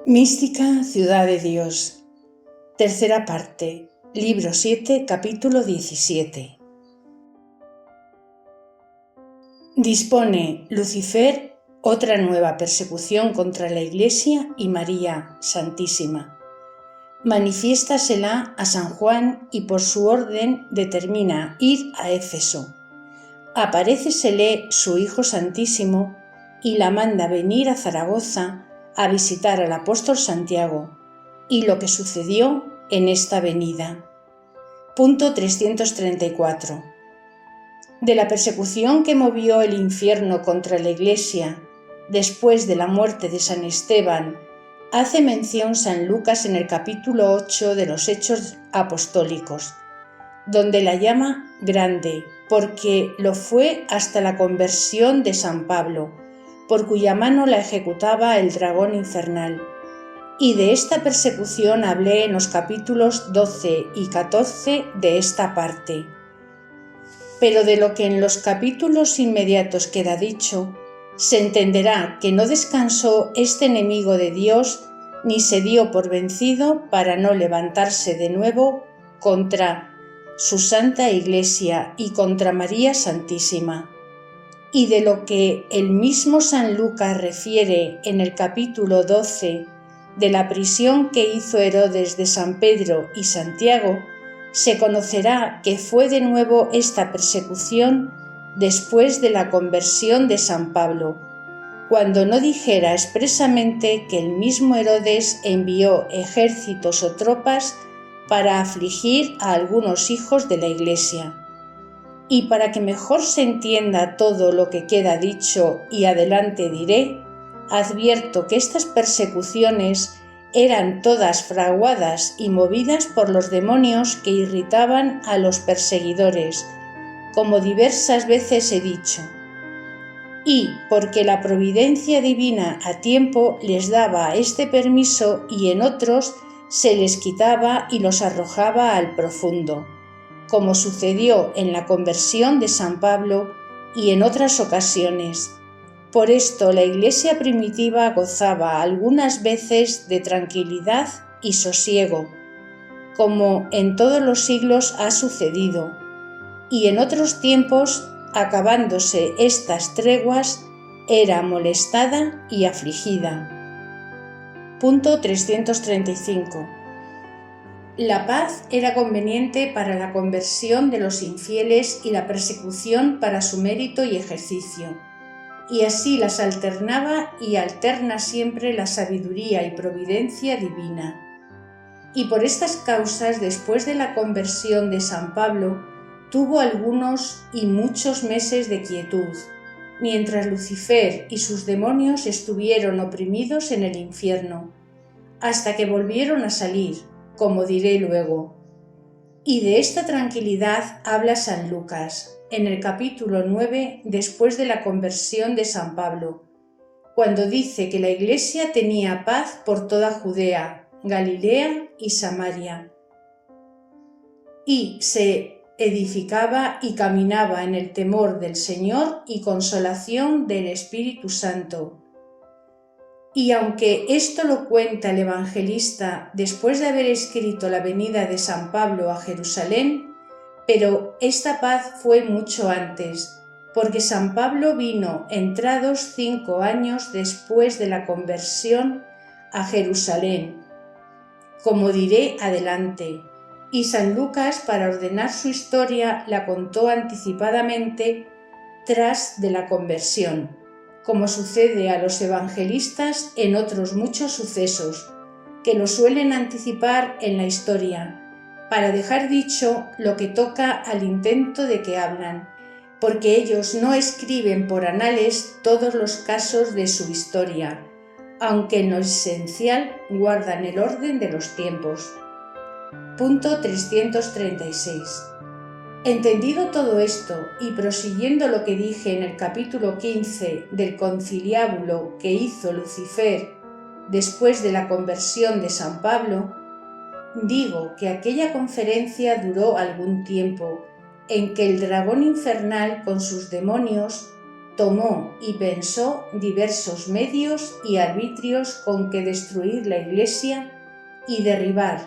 Mística Ciudad de Dios. Tercera parte. Libro 7, capítulo 17. Dispone Lucifer otra nueva persecución contra la Iglesia y María Santísima. Manifiéstasela a San Juan y por su orden determina ir a Éfeso. Aparécesele su Hijo Santísimo y la manda venir a Zaragoza a visitar al apóstol Santiago, y lo que sucedió en esta venida. Punto 334. De la persecución que movió el infierno contra la Iglesia después de la muerte de San Esteban, hace mención San Lucas en el capítulo 8 de los Hechos Apostólicos, donde la llama grande, porque lo fue hasta la conversión de San Pablo, por cuya mano la ejecutaba el dragón infernal. Y de esta persecución hablé en los capítulos 12 y 14 de esta parte. Pero de lo que en los capítulos inmediatos queda dicho, se entenderá que no descansó este enemigo de Dios ni se dio por vencido para no levantarse de nuevo contra su Santa Iglesia y contra María Santísima. Y de lo que el mismo San Lucas refiere en el capítulo 12 de la prisión que hizo Herodes de San Pedro y Santiago, se conocerá que fue de nuevo esta persecución después de la conversión de San Pablo, cuando no dijera expresamente que el mismo Herodes envió ejércitos o tropas para afligir a algunos hijos de la Iglesia. Y para que mejor se entienda todo lo que queda dicho y adelante diré, advierto que estas persecuciones eran todas fraguadas y movidas por los demonios que irritaban a los perseguidores, como diversas veces he dicho, y porque la providencia divina a tiempo les daba este permiso y en otros se les quitaba y los arrojaba al profundo, como sucedió en la conversión de San Pablo y en otras ocasiones. Por esto la Iglesia primitiva gozaba algunas veces de tranquilidad y sosiego, como en todos los siglos ha sucedido, y en otros tiempos, acabándose estas treguas, era molestada y afligida. Punto 335. La paz era conveniente para la conversión de los infieles y la persecución para su mérito y ejercicio, y así las alternaba y alterna siempre la sabiduría y providencia divina. Y por estas causas, después de la conversión de San Pablo, tuvo algunos y muchos meses de quietud, mientras Lucifer y sus demonios estuvieron oprimidos en el infierno, hasta que volvieron a salir, como diré luego. Y de esta tranquilidad habla San Lucas, en el capítulo 9, después de la conversión de San Pablo, cuando dice que la Iglesia tenía paz por toda Judea, Galilea y Samaria, y se edificaba y caminaba en el temor del Señor y consolación del Espíritu Santo. Y aunque esto lo cuenta el evangelista después de haber escrito la venida de San Pablo a Jerusalén, pero esta paz fue mucho antes, porque San Pablo vino entrados 5 años después de la conversión a Jerusalén, como diré adelante, y San Lucas, para ordenar su historia, la contó anticipadamente tras de la conversión, como sucede a los evangelistas en otros muchos sucesos, que lo suelen anticipar en la historia, para dejar dicho lo que toca al intento de que hablan, porque ellos no escriben por anales todos los casos de su historia, aunque en lo esencial guardan el orden de los tiempos. Punto 336. Entendido todo esto y prosiguiendo lo que dije en el capítulo 15 del conciliábulo que hizo Lucifer después de la conversión de San Pablo, digo que aquella conferencia duró algún tiempo, en que el dragón infernal con sus demonios tomó y pensó diversos medios y arbitrios con que destruir la Iglesia y derribar,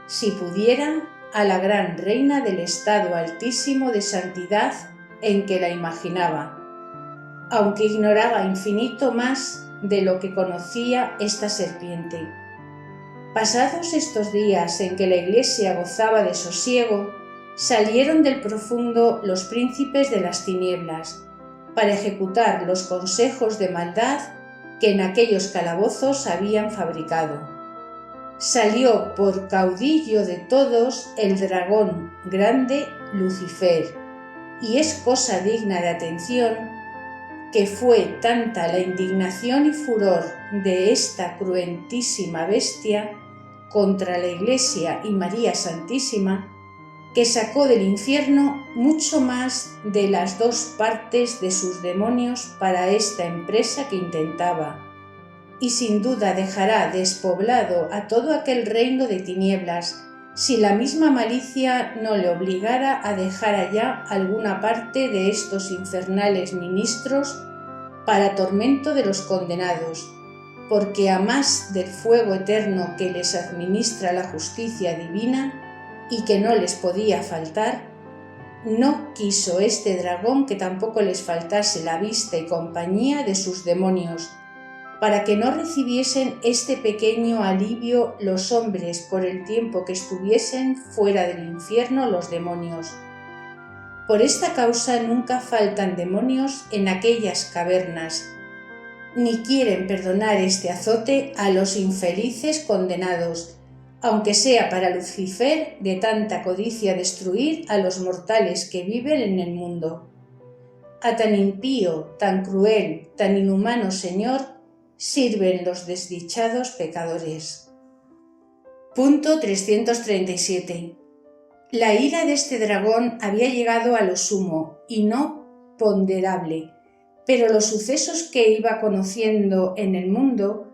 si pudiera, a la gran reina del estado altísimo de santidad en que la imaginaba, aunque ignoraba infinito más de lo que conocía esta serpiente. Pasados estos días en que la Iglesia gozaba de sosiego, salieron del profundo los príncipes de las tinieblas, para ejecutar los consejos de maldad que en aquellos calabozos habían fabricado. Salió por caudillo de todos el dragón grande Lucifer, y es cosa digna de atención que fue tanta la indignación y furor de esta cruentísima bestia contra la Iglesia y María Santísima, que sacó del infierno mucho más de las 2 partes de sus demonios para esta empresa que intentaba, y sin duda dejará despoblado a todo aquel reino de tinieblas, si la misma malicia no le obligara a dejar allá alguna parte de estos infernales ministros para tormento de los condenados, porque a más del fuego eterno que les administra la justicia divina, y que no les podía faltar, no quiso este dragón que tampoco les faltase la vista y compañía de sus demonios, para que no recibiesen este pequeño alivio los hombres por el tiempo que estuviesen fuera del infierno los demonios. Por esta causa nunca faltan demonios en aquellas cavernas, ni quieren perdonar este azote a los infelices condenados, aunque sea para Lucifer de tanta codicia destruir a los mortales que viven en el mundo. A tan impío, tan cruel, tan inhumano Señor, sirven los desdichados pecadores. Punto 337. La ira de este dragón había llegado a lo sumo y no ponderable, pero los sucesos que iba conociendo en el mundo,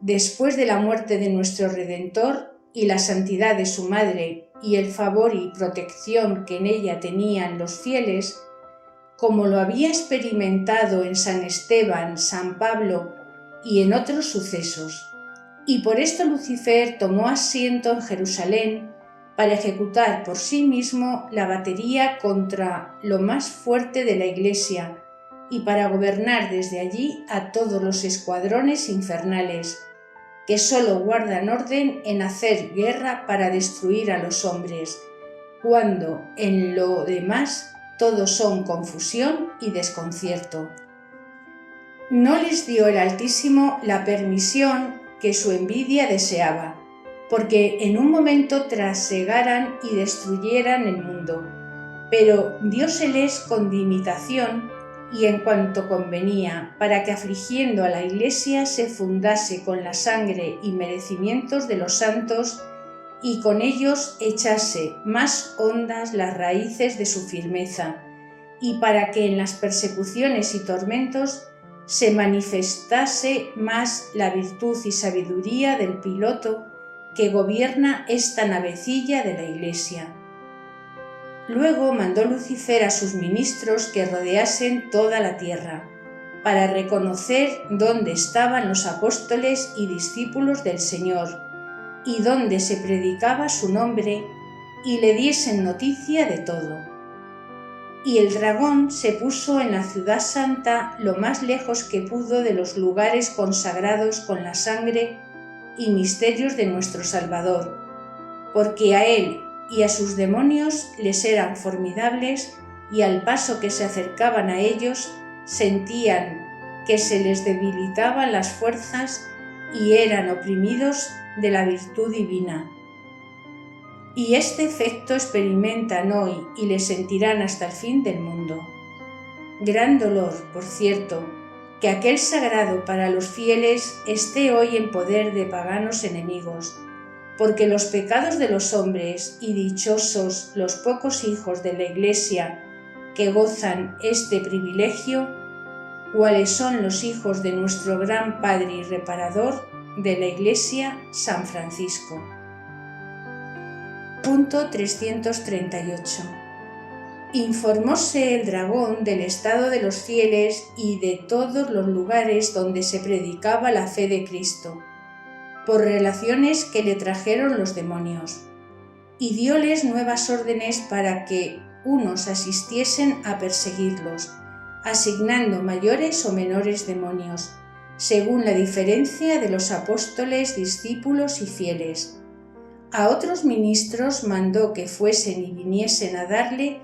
después de la muerte de nuestro Redentor, y la santidad de su madre y el favor y protección que en ella tenían los fieles, como lo había experimentado en San Esteban, San Pablo y en otros sucesos. Y por esto Lucifer tomó asiento en Jerusalén para ejecutar por sí mismo la batería contra lo más fuerte de la Iglesia y para gobernar desde allí a todos los escuadrones infernales, que solo guardan orden en hacer guerra para destruir a los hombres, cuando en lo demás todos son confusión y desconcierto. No les dio el Altísimo la permisión que su envidia deseaba, porque en un momento trasegaran y destruyeran el mundo, pero dióseles con dimitación y en cuanto convenía, para que afligiendo a la Iglesia se fundase con la sangre y merecimientos de los santos y con ellos echase más hondas las raíces de su firmeza, y para que en las persecuciones y tormentos se manifestase más la virtud y sabiduría del piloto que gobierna esta navecilla de la Iglesia. Luego mandó Lucifer a sus ministros que rodeasen toda la tierra, para reconocer dónde estaban los apóstoles y discípulos del Señor, y dónde se predicaba su nombre, y le diesen noticia de todo. Y el dragón se puso en la ciudad santa lo más lejos que pudo de los lugares consagrados con la sangre y misterios de nuestro Salvador, porque a él y a sus demonios les eran formidables, y al paso que se acercaban a ellos sentían que se les debilitaban las fuerzas y eran oprimidos de la virtud divina. Y este efecto experimentan hoy y le sentirán hasta el fin del mundo. Gran dolor, por cierto, que aquel sagrado para los fieles esté hoy en poder de paganos enemigos, porque los pecados de los hombres y dichosos los pocos hijos de la Iglesia que gozan este privilegio, cuáles son los hijos de nuestro gran Padre y Reparador de la Iglesia, San Francisco. Punto 338. Informóse el dragón del estado de los fieles y de todos los lugares donde se predicaba la fe de Cristo, por relaciones que le trajeron los demonios, y dióles nuevas órdenes para que unos asistiesen a perseguirlos, asignando mayores o menores demonios, según la diferencia de los apóstoles, discípulos y fieles. A otros ministros mandó que fuesen y viniesen a darle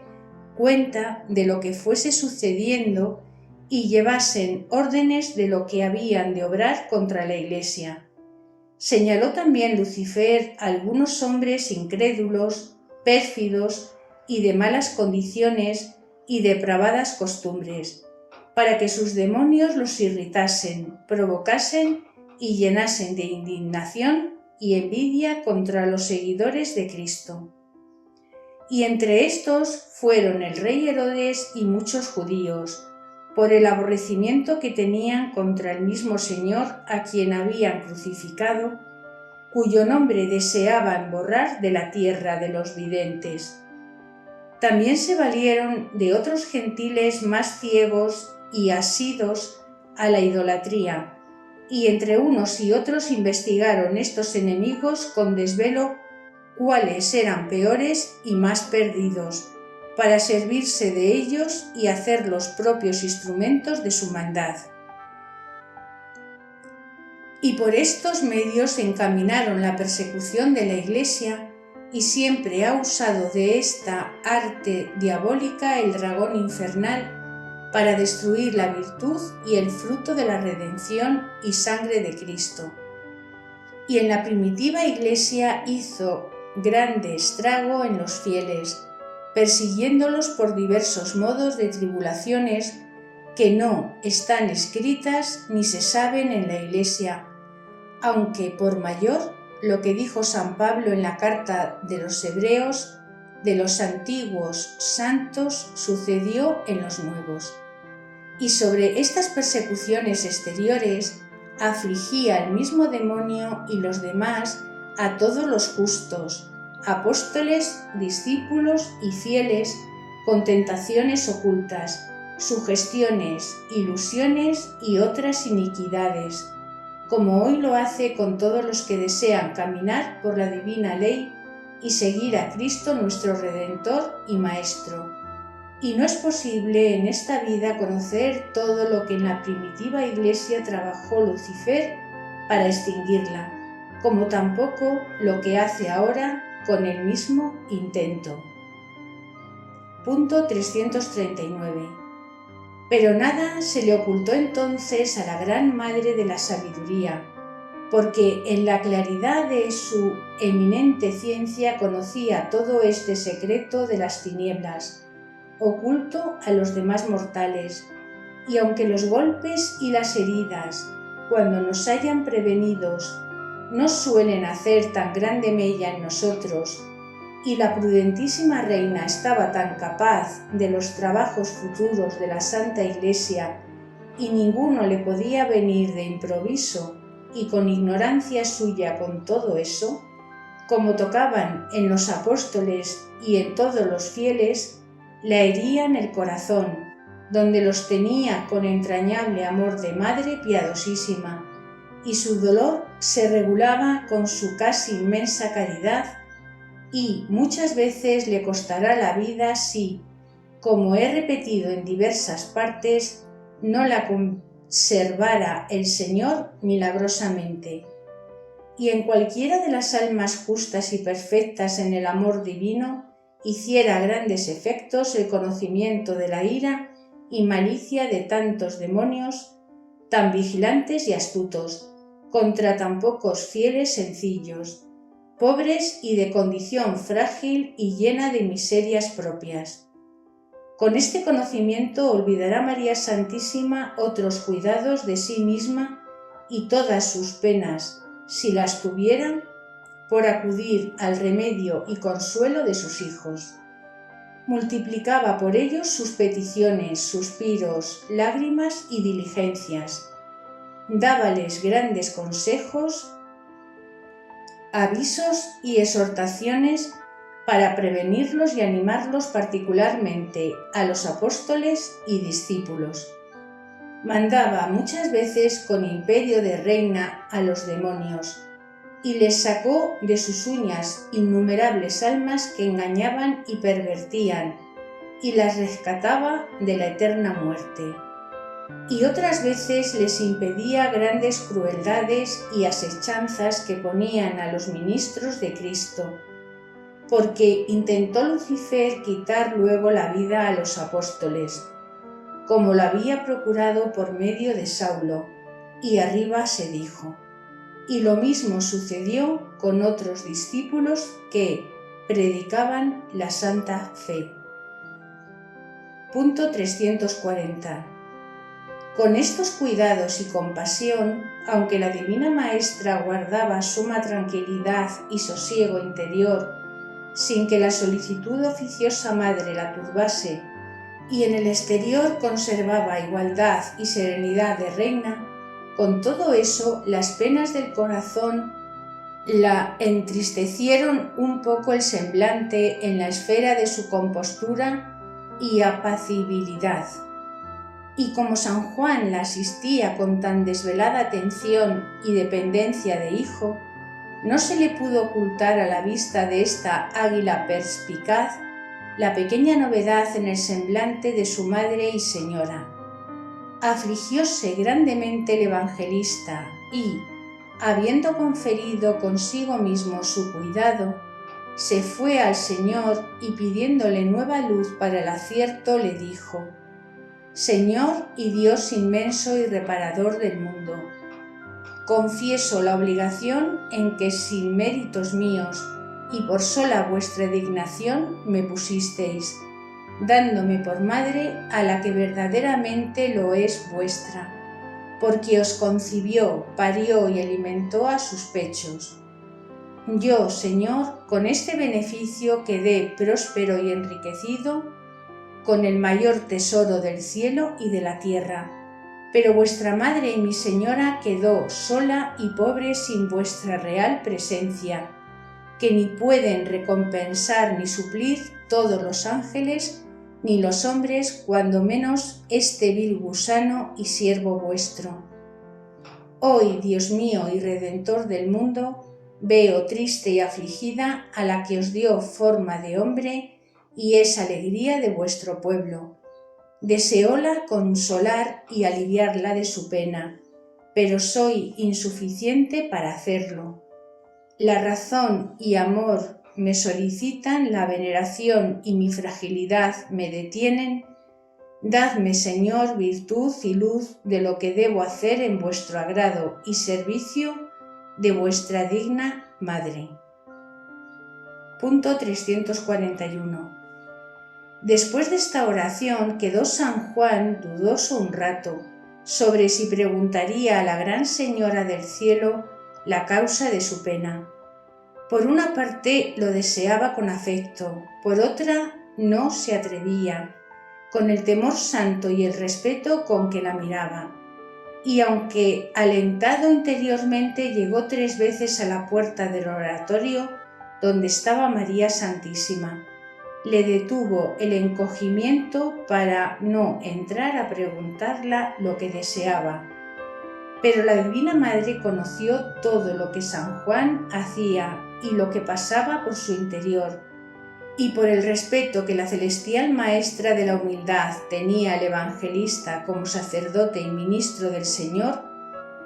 cuenta de lo que fuese sucediendo y llevasen órdenes de lo que habían de obrar contra la Iglesia. Señaló también Lucifer a algunos hombres incrédulos, pérfidos y de malas condiciones y depravadas costumbres, para que sus demonios los irritasen, provocasen y llenasen de indignación y envidia contra los seguidores de Cristo. Y entre estos fueron el rey Herodes y muchos judíos, por el aborrecimiento que tenían contra el mismo Señor a quien habían crucificado, cuyo nombre deseaban borrar de la tierra de los videntes. También se valieron de otros gentiles más ciegos y asidos a la idolatría, y entre unos y otros investigaron estos enemigos con desvelo cuáles eran peores y más perdidos, para servirse de ellos y hacer los propios instrumentos de su maldad. Y por estos medios encaminaron la persecución de la Iglesia, y siempre ha usado de esta arte diabólica el dragón infernal para destruir la virtud y el fruto de la redención y sangre de Cristo. Y en la primitiva Iglesia hizo grande estrago en los fieles, persiguiéndolos por diversos modos de tribulaciones que no están escritas ni se saben en la Iglesia, aunque por mayor lo que dijo San Pablo en la carta de los Hebreos, de los antiguos santos sucedió en los nuevos. Y sobre estas persecuciones exteriores afligía el mismo demonio y los demás a todos los justos, apóstoles, discípulos y fieles, con tentaciones ocultas, sugestiones, ilusiones y otras iniquidades, como hoy lo hace con todos los que desean caminar por la divina ley y seguir a Cristo nuestro Redentor y Maestro. Y no es posible en esta vida conocer todo lo que en la primitiva Iglesia trabajó Lucifer para extinguirla, como tampoco lo que hace ahora con el mismo intento. Punto 339. Pero nada se le ocultó entonces a la gran Madre de la Sabiduría, porque en la claridad de su eminente ciencia conocía todo este secreto de las tinieblas, oculto a los demás mortales, y aunque los golpes y las heridas, cuando nos hayan prevenidos, no suelen hacer tan grande mella en nosotros, y la prudentísima reina estaba tan capaz de los trabajos futuros de la Santa Iglesia, y ninguno le podía venir de improviso y con ignorancia suya con todo eso, como tocaban en los apóstoles y en todos los fieles, la herían el corazón, donde los tenía con entrañable amor de madre piadosísima, y su dolor se regulaba con su casi inmensa caridad, y muchas veces le costará la vida si, como he repetido en diversas partes, no la conservara el Señor milagrosamente. Y en cualquiera de las almas justas y perfectas en el amor divino, hiciera grandes efectos el conocimiento de la ira y malicia de tantos demonios, tan vigilantes y astutos, contra tan pocos fieles sencillos, pobres y de condición frágil y llena de miserias propias. Con este conocimiento olvidará María Santísima otros cuidados de sí misma y todas sus penas, si las tuvieran, por acudir al remedio y consuelo de sus hijos. Multiplicaba por ellos sus peticiones, suspiros, lágrimas y diligencias. Dábales grandes consejos, avisos y exhortaciones para prevenirlos y animarlos particularmente a los apóstoles y discípulos. Mandaba muchas veces con imperio de reina a los demonios, y les sacó de sus uñas innumerables almas que engañaban y pervertían, y las rescataba de la eterna muerte. Y otras veces les impedía grandes crueldades y asechanzas que ponían a los ministros de Cristo, porque intentó Lucifer quitar luego la vida a los apóstoles, como lo había procurado por medio de Saulo, y arriba se dijo. Y lo mismo sucedió con otros discípulos que predicaban la santa fe. Punto 340. Con estos cuidados y compasión, aunque la Divina Maestra guardaba suma tranquilidad y sosiego interior, sin que la solicitud oficiosa madre la turbase, y en el exterior conservaba igualdad y serenidad de reina, con todo eso las penas del corazón la entristecieron un poco el semblante en la esfera de su compostura y apacibilidad. Y como San Juan la asistía con tan desvelada atención y dependencia de hijo, no se le pudo ocultar a la vista de esta águila perspicaz la pequeña novedad en el semblante de su madre y señora. Afligióse grandemente el evangelista y, habiendo conferido consigo mismo su cuidado, se fue al Señor y pidiéndole nueva luz para el acierto le dijo: Señor y Dios inmenso y reparador del mundo, confieso la obligación en que sin méritos míos y por sola vuestra dignación me pusisteis, dándome por madre a la que verdaderamente lo es vuestra, porque os concibió, parió y alimentó a sus pechos. Yo, Señor, con este beneficio quedé próspero y enriquecido con el mayor tesoro del cielo y de la tierra, pero vuestra madre y mi señora quedó sola y pobre sin vuestra real presencia, que ni pueden recompensar ni suplir todos los ángeles ni los hombres, cuando menos este vil gusano y siervo vuestro. Hoy, Dios mío y Redentor del mundo, veo triste y afligida a la que os dio forma de hombre y es alegría de vuestro pueblo. Deseóla consolar y aliviarla de su pena, pero soy insuficiente para hacerlo. La razón y amor me solicitan la veneración y mi fragilidad me detienen. Dadme, Señor, virtud y luz de lo que debo hacer en vuestro agrado y servicio de vuestra digna Madre. Punto 341. Después de esta oración quedó San Juan dudoso un rato sobre si preguntaría a la Gran Señora del Cielo la causa de su pena. Por una parte lo deseaba con afecto, por otra no se atrevía, con el temor santo y el respeto con que la miraba. Y aunque alentado interiormente llegó 3 veces a la puerta del oratorio donde estaba María Santísima, le detuvo el encogimiento para no entrar a preguntarla lo que deseaba. Pero la Divina Madre conoció todo lo que San Juan hacía y lo que pasaba por su interior, y por el respeto que la celestial Maestra de la Humildad tenía al evangelista como sacerdote y ministro del Señor,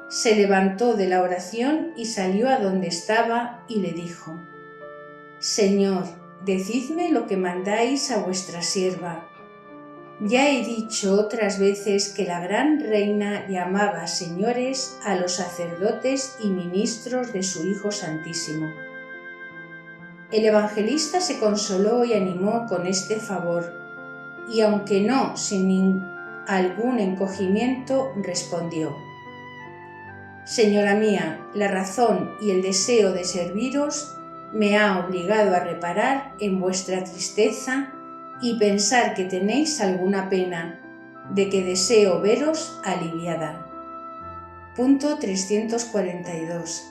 se levantó de la oración y salió a donde estaba y le dijo: Señor, decidme lo que mandáis a vuestra sierva. Ya he dicho otras veces que la gran reina llamaba señores a los sacerdotes y ministros de su Hijo Santísimo. El evangelista se consoló y animó con este favor, y aunque no sin algún encogimiento, respondió: Señora mía, la razón y el deseo de serviros me ha obligado a reparar en vuestra tristeza y pensar que tenéis alguna pena, de que deseo veros aliviada. Punto 342.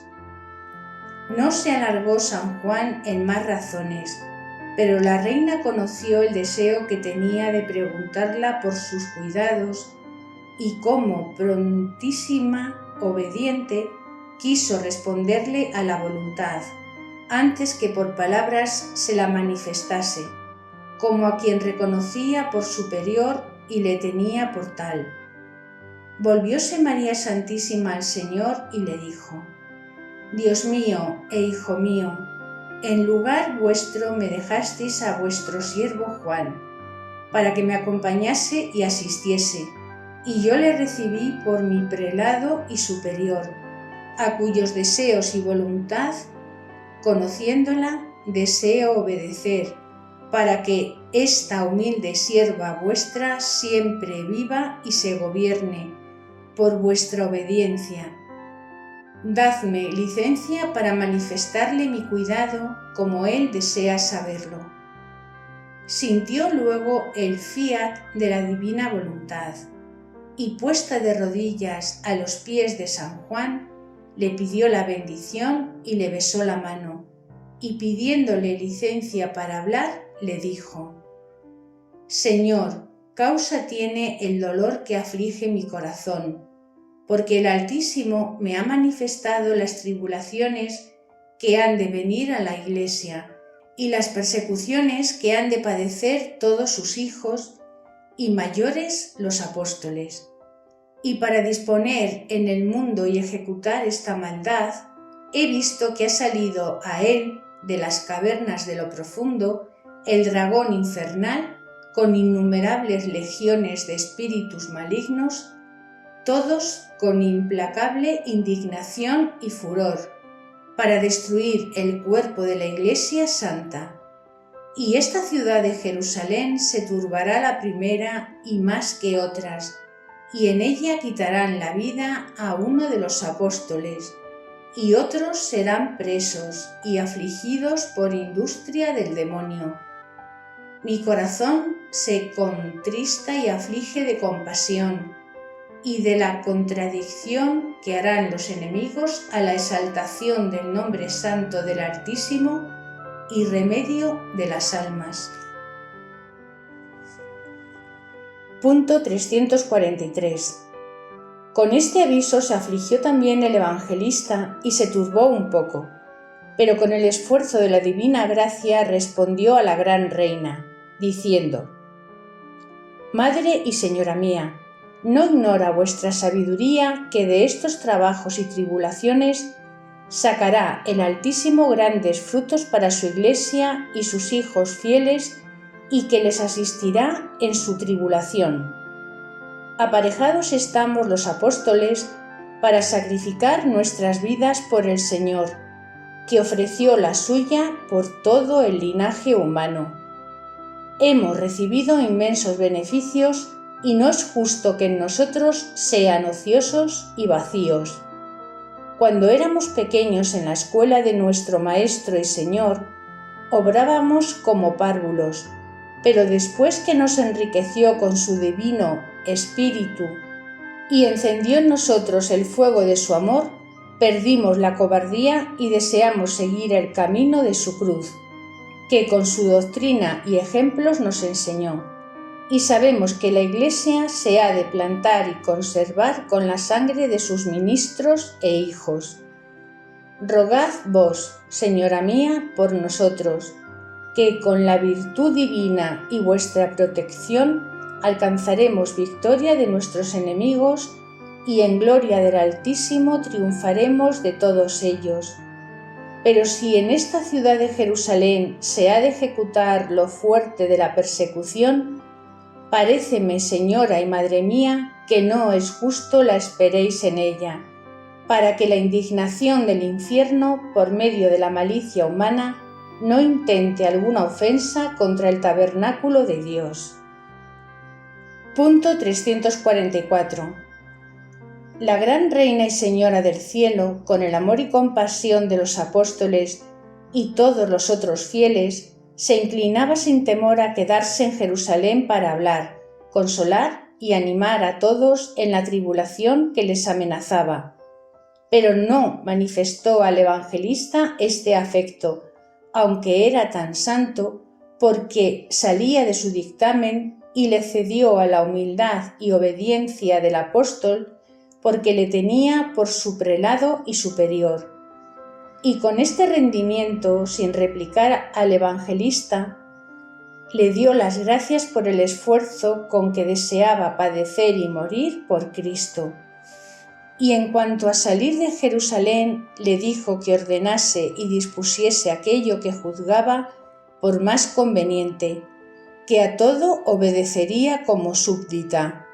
No se alargó San Juan en más razones, Pero la reina conoció el deseo que tenía de preguntarla por sus cuidados y como prontísima, obediente, quiso responderle a la voluntad, antes que por palabras se la manifestase, como a quien reconocía por superior y le tenía por tal. Volvióse María Santísima al Señor y le dijo: Dios mío e Hijo mío, en lugar vuestro me dejasteis a vuestro siervo Juan, para que me acompañase y asistiese, y yo le recibí por mi prelado y superior, a cuyos deseos y voluntad, conociéndola, deseo obedecer, para que esta humilde sierva vuestra siempre viva y se gobierne por vuestra obediencia. Dadme licencia para manifestarle mi cuidado como él desea saberlo. Sintió luego el fiat de la divina voluntad y, puesta de rodillas a los pies de San Juan, le pidió la bendición y le besó la mano, y pidiéndole licencia para hablar, le dijo: Señor, causa tiene el dolor que aflige mi corazón, porque el Altísimo me ha manifestado las tribulaciones que han de venir a la Iglesia y las persecuciones que han de padecer todos sus hijos y mayores los apóstoles. Y para disponer en el mundo y ejecutar esta maldad, he visto que ha salido a él de las cavernas de lo profundo el dragón infernal con innumerables legiones de espíritus malignos, todos con implacable indignación y furor, para destruir el cuerpo de la Iglesia Santa. Y esta ciudad de Jerusalén se turbará la primera y más que otras, y en ella quitarán la vida a uno de los apóstoles, y otros serán presos y afligidos por industria del demonio. Mi corazón se contrista y aflige de compasión, y de la contradicción que harán los enemigos a la exaltación del nombre santo del Altísimo y remedio de las almas. Punto 343. Con este aviso se afligió también el evangelista y se turbó un poco, pero con el esfuerzo de la divina gracia respondió a la gran reina, diciendo: Madre y señora mía, ¿no ignora vuestra sabiduría que de estos trabajos y tribulaciones sacará el Altísimo grandes frutos para su Iglesia y sus hijos fieles, y que les asistirá en su tribulación? Aparejados estamos los apóstoles para sacrificar nuestras vidas por el Señor, que ofreció la suya por todo el linaje humano. Hemos recibido inmensos beneficios y no es justo que en nosotros sean ociosos y vacíos. Cuando éramos pequeños en la escuela de nuestro Maestro y Señor, obrábamos como párvulos, pero después que nos enriqueció con su divino Espíritu y encendió en nosotros el fuego de su amor, perdimos la cobardía y deseamos seguir el camino de su cruz, que con su doctrina y ejemplos nos enseñó. Y sabemos que la Iglesia se ha de plantar y conservar con la sangre de sus ministros e hijos. Rogad vos, señora mía, por nosotros, que con la virtud divina y vuestra protección alcanzaremos victoria de nuestros enemigos y en gloria del Altísimo triunfaremos de todos ellos. Pero si en esta ciudad de Jerusalén se ha de ejecutar lo fuerte de la persecución, paréceme, señora y madre mía, que no es justo la esperéis en ella, para que la indignación del infierno, por medio de la malicia humana, no intente alguna ofensa contra el tabernáculo de Dios. Punto 344. La gran Reina y Señora del Cielo, con el amor y compasión de los apóstoles y todos los otros fieles, se inclinaba sin temor a quedarse en Jerusalén para hablar, consolar y animar a todos en la tribulación que les amenazaba. Pero no manifestó al evangelista este afecto, aunque era tan santo, porque salía de su dictamen y le cedió a la humildad y obediencia del apóstol porque le tenía por su prelado y superior. Y con este rendimiento, sin replicar al evangelista, le dio las gracias por el esfuerzo con que deseaba padecer y morir por Cristo. Y en cuanto a salir de Jerusalén, le dijo que ordenase y dispusiese aquello que juzgaba por más conveniente, que a todo obedecería como súbdita,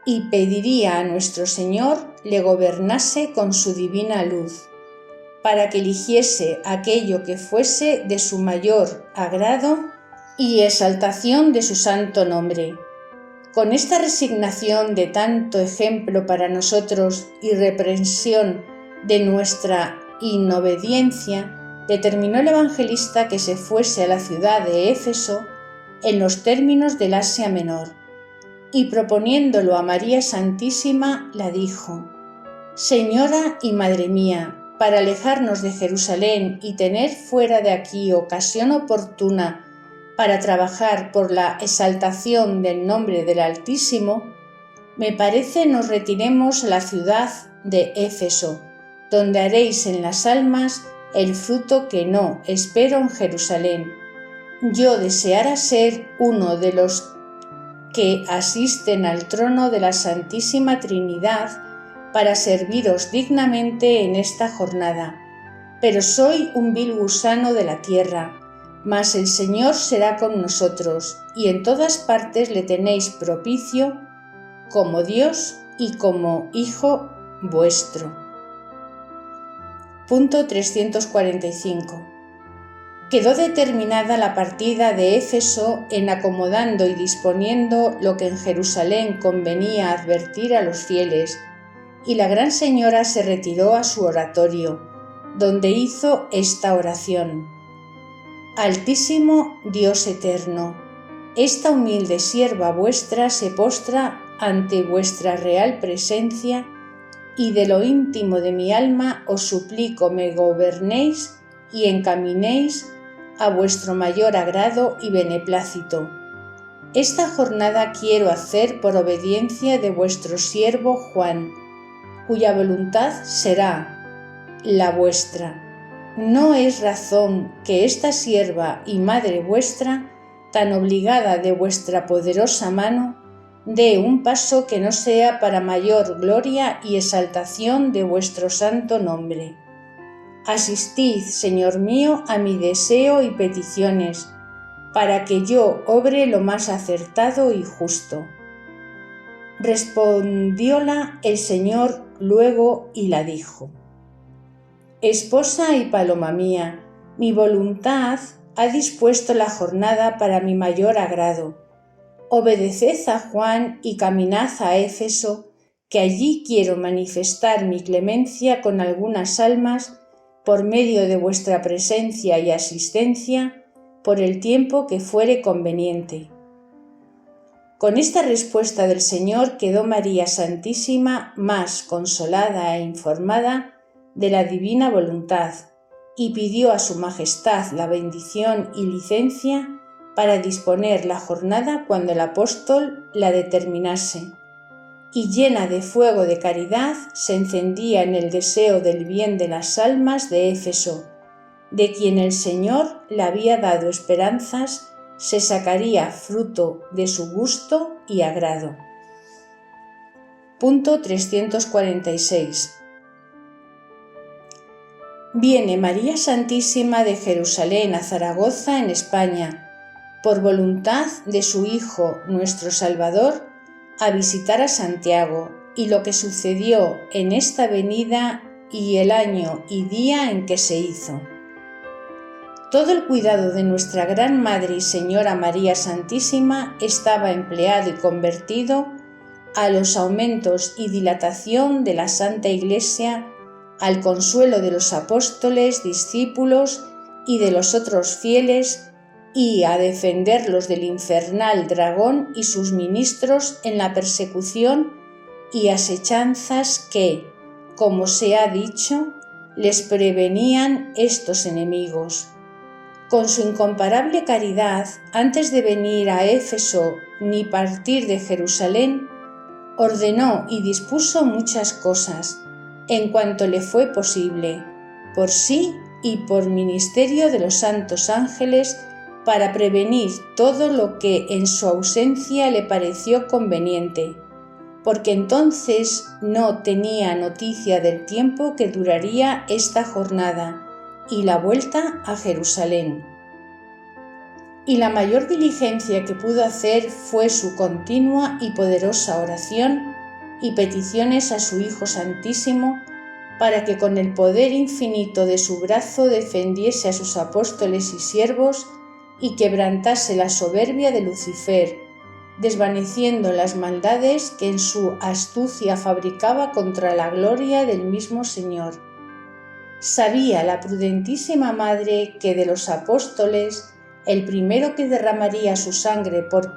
y pediría a nuestro Señor le gobernase con su divina luz, para que eligiese aquello que fuese de su mayor agrado y exaltación de su santo nombre. Con esta resignación de tanto ejemplo para nosotros y reprensión de nuestra inobediencia, determinó el evangelista que se fuese a la ciudad de Éfeso en los términos del Asia Menor, y proponiéndolo a María Santísima, la dijo: Señora y Madre mía, para alejarnos de Jerusalén y tener fuera de aquí ocasión oportuna para trabajar por la exaltación del nombre del Altísimo, me parece nos retiremos a la ciudad de Éfeso, donde haréis en las almas el fruto que no espero en Jerusalén. Yo deseara ser uno de los que asisten al trono de la Santísima Trinidad para serviros dignamente en esta jornada, pero soy un vil gusano de la tierra. Mas el Señor será con nosotros, y en todas partes le tenéis propicio como Dios y como Hijo vuestro. Punto 345. Quedó determinada la partida de Éfeso en acomodando y disponiendo lo que en Jerusalén convenía advertir a los fieles, y la Gran Señora se retiró a su oratorio, donde hizo esta oración: Altísimo Dios eterno, esta humilde sierva vuestra se postra ante vuestra real presencia, y de lo íntimo de mi alma os suplico me gobernéis y encaminéis a vuestro mayor agrado y beneplácito. Esta jornada quiero hacer por obediencia de vuestro siervo Juan, cuya voluntad será la vuestra. No es razón que esta sierva y madre vuestra, tan obligada de vuestra poderosa mano, dé un paso que no sea para mayor gloria y exaltación de vuestro santo nombre. Asistid, Señor mío, a mi deseo y peticiones, para que yo obre lo más acertado y justo. Respondióla el Señor luego y la dijo: Esposa y paloma mía, mi voluntad ha dispuesto la jornada para mi mayor agrado. Obedeced a Juan y caminad a Éfeso, que allí quiero manifestar mi clemencia con algunas almas por medio de vuestra presencia y asistencia, por el tiempo que fuere conveniente. Con esta respuesta del Señor quedó María Santísima más consolada e informada de la divina voluntad, y pidió a su Majestad la bendición y licencia para disponer la jornada cuando el apóstol la determinase, y llena de fuego de caridad se encendía en el deseo del bien de las almas de Éfeso, de quien el Señor le había dado esperanzas, se sacaría fruto de su gusto y agrado. Punto 346. Viene María Santísima de Jerusalén a Zaragoza, en España, por voluntad de su Hijo, nuestro Salvador, a visitar a Santiago, y lo que sucedió en esta venida y el año y día en que se hizo. Todo el cuidado de nuestra Gran Madre y Señora María Santísima estaba empleado y convertido a los aumentos y dilatación de la Santa Iglesia, al consuelo de los apóstoles, discípulos y de los otros fieles, y a defenderlos del infernal dragón y sus ministros en la persecución y asechanzas que, como se ha dicho, les prevenían estos enemigos. Con su incomparable caridad, antes de venir a Éfeso ni partir de Jerusalén, ordenó y dispuso muchas cosas, en cuanto le fue posible, por sí y por ministerio de los santos ángeles, para prevenir todo lo que en su ausencia le pareció conveniente, porque entonces no tenía noticia del tiempo que duraría esta jornada y la vuelta a Jerusalén. Y la mayor diligencia que pudo hacer fue su continua y poderosa oración y peticiones a su Hijo Santísimo, para que con el poder infinito de su brazo defendiese a sus apóstoles y siervos y quebrantase la soberbia de Lucifer, desvaneciendo las maldades que en su astucia fabricaba contra la gloria del mismo Señor. Sabía la prudentísima Madre que de los apóstoles el primero que derramaría su sangre por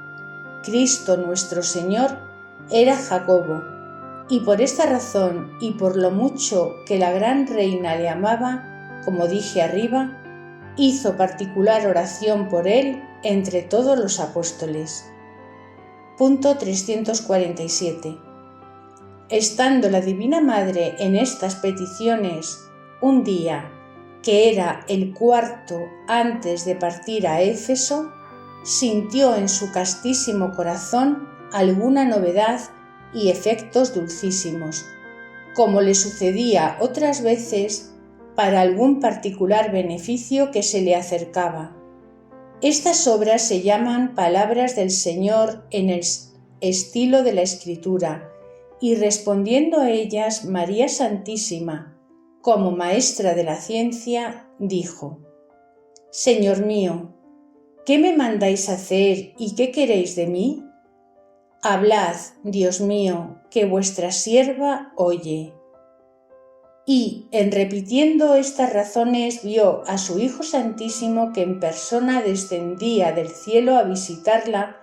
Cristo nuestro Señor era Jacobo, y por esta razón y por lo mucho que la gran reina le amaba, como dije arriba, hizo particular oración por él entre todos los apóstoles. Punto 347. Estando la Divina Madre en estas peticiones un día, que era el cuarto antes de partir a Éfeso, sintió en su castísimo corazón alguna novedad y efectos dulcísimos, como le sucedía otras veces para algún particular beneficio que se le acercaba. Estas obras se llaman palabras del Señor en el estilo de la Escritura, y respondiendo a ellas María Santísima, como maestra de la ciencia, dijo: Señor mío, ¿qué me mandáis hacer y qué queréis de mí? Hablad, Dios mío, que vuestra sierva oye. Y, en repitiendo estas razones, vio a su Hijo Santísimo que en persona descendía del cielo a visitarla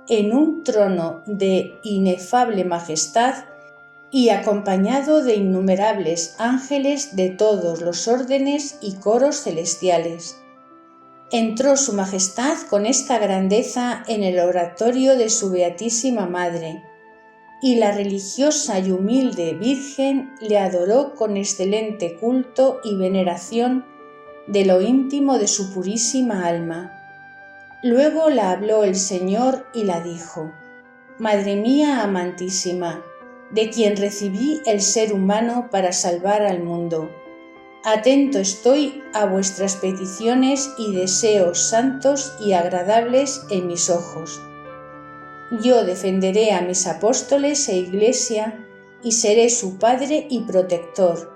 en un trono de inefable majestad y acompañado de innumerables ángeles de todos los órdenes y coros celestiales. Entró su majestad con esta grandeza en el oratorio de su Beatísima Madre, y la religiosa y humilde Virgen le adoró con excelente culto y veneración de lo íntimo de su purísima alma. Luego la habló el Señor y la dijo: Madre mía amantísima, de quien recibí el ser humano para salvar al mundo, atento estoy a vuestras peticiones y deseos santos y agradables en mis ojos. Yo defenderé a mis apóstoles e Iglesia y seré su Padre y protector,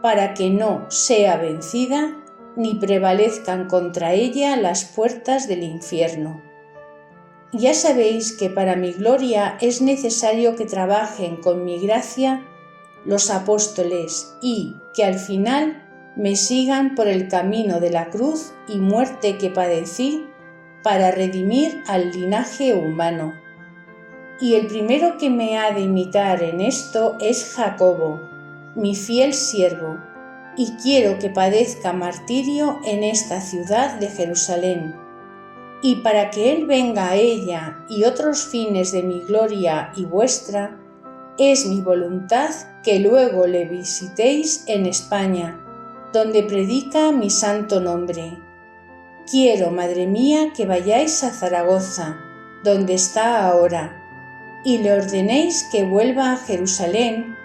para que no sea vencida ni prevalezcan contra ella las puertas del infierno. Ya sabéis que para mi gloria es necesario que trabajen con mi gracia los apóstoles y que al final me sigan por el camino de la cruz y muerte que padecí para redimir al linaje humano. Y el primero que me ha de imitar en esto es Jacobo, mi fiel siervo, y quiero que padezca martirio en esta ciudad de Jerusalén. Y para que él venga a ella y otros fines de mi gloria y vuestra, es mi voluntad que luego le visitéis en España, donde predica mi santo nombre. Quiero, Madre mía, que vayáis a Zaragoza, donde está ahora, y le ordenéis que vuelva a Jerusalén,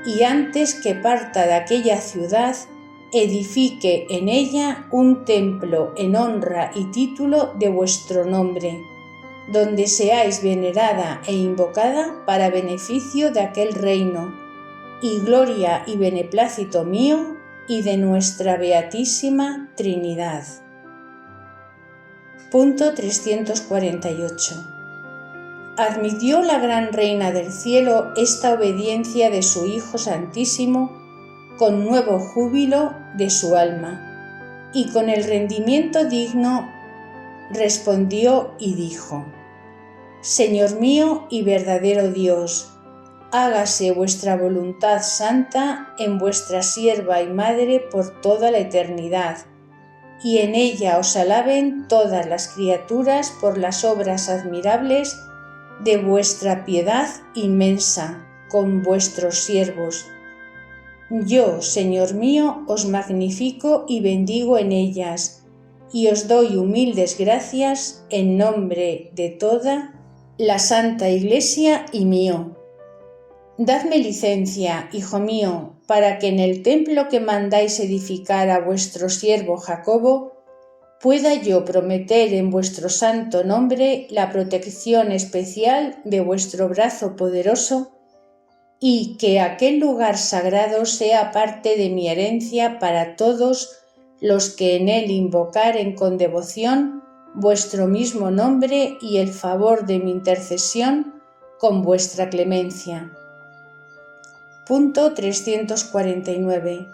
y antes que parta de aquella ciudad, edifique en ella un templo en honra y título de vuestro nombre, donde seáis venerada e invocada para beneficio de aquel reino, y gloria y beneplácito mío y de nuestra Beatísima Trinidad. Punto 348. Admitió la gran Reina del Cielo esta obediencia de su Hijo Santísimo con nuevo júbilo de su alma, y con el rendimiento digno respondió y dijo: Señor mío y verdadero Dios, hágase vuestra voluntad santa en vuestra sierva y madre por toda la eternidad, y en ella os alaben todas las criaturas por las obras admirables de vuestra piedad inmensa con vuestros siervos. Yo, Señor mío, os magnifico y bendigo en ellas, y os doy humildes gracias en nombre de toda la Santa Iglesia y mío. Dadme licencia, hijo mío, para que en el templo que mandáis edificar a vuestro siervo Jacobo, pueda yo prometer en vuestro santo nombre la protección especial de vuestro brazo poderoso, y que aquel lugar sagrado sea parte de mi herencia para todos los que en él invocaren con devoción vuestro mismo nombre y el favor de mi intercesión con vuestra clemencia. Punto 349.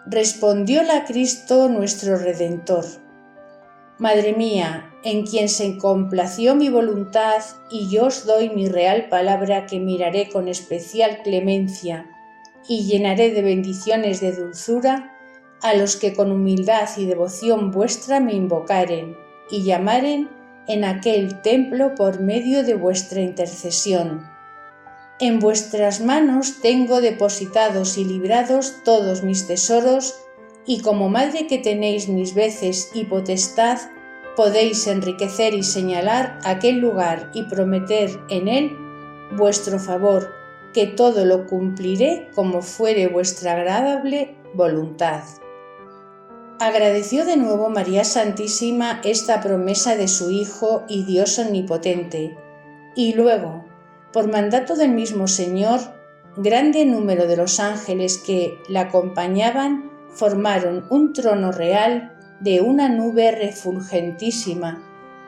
Respondióla Cristo nuestro Redentor: Madre mía, en quien se complació mi voluntad, y yo os doy mi real palabra que miraré con especial clemencia y llenaré de bendiciones de dulzura a los que con humildad y devoción vuestra me invocaren y llamaren en aquel templo por medio de vuestra intercesión. En vuestras manos tengo depositados y librados todos mis tesoros, y como madre que tenéis mis veces y potestad, podéis enriquecer y señalar aquel lugar y prometer en él vuestro favor, que todo lo cumpliré como fuere vuestra agradable voluntad. Agradeció de nuevo María Santísima esta promesa de su Hijo y Dios Omnipotente, y luego, por mandato del mismo Señor, grande número de los ángeles que la acompañaban formaron un trono real de una nube refulgentísima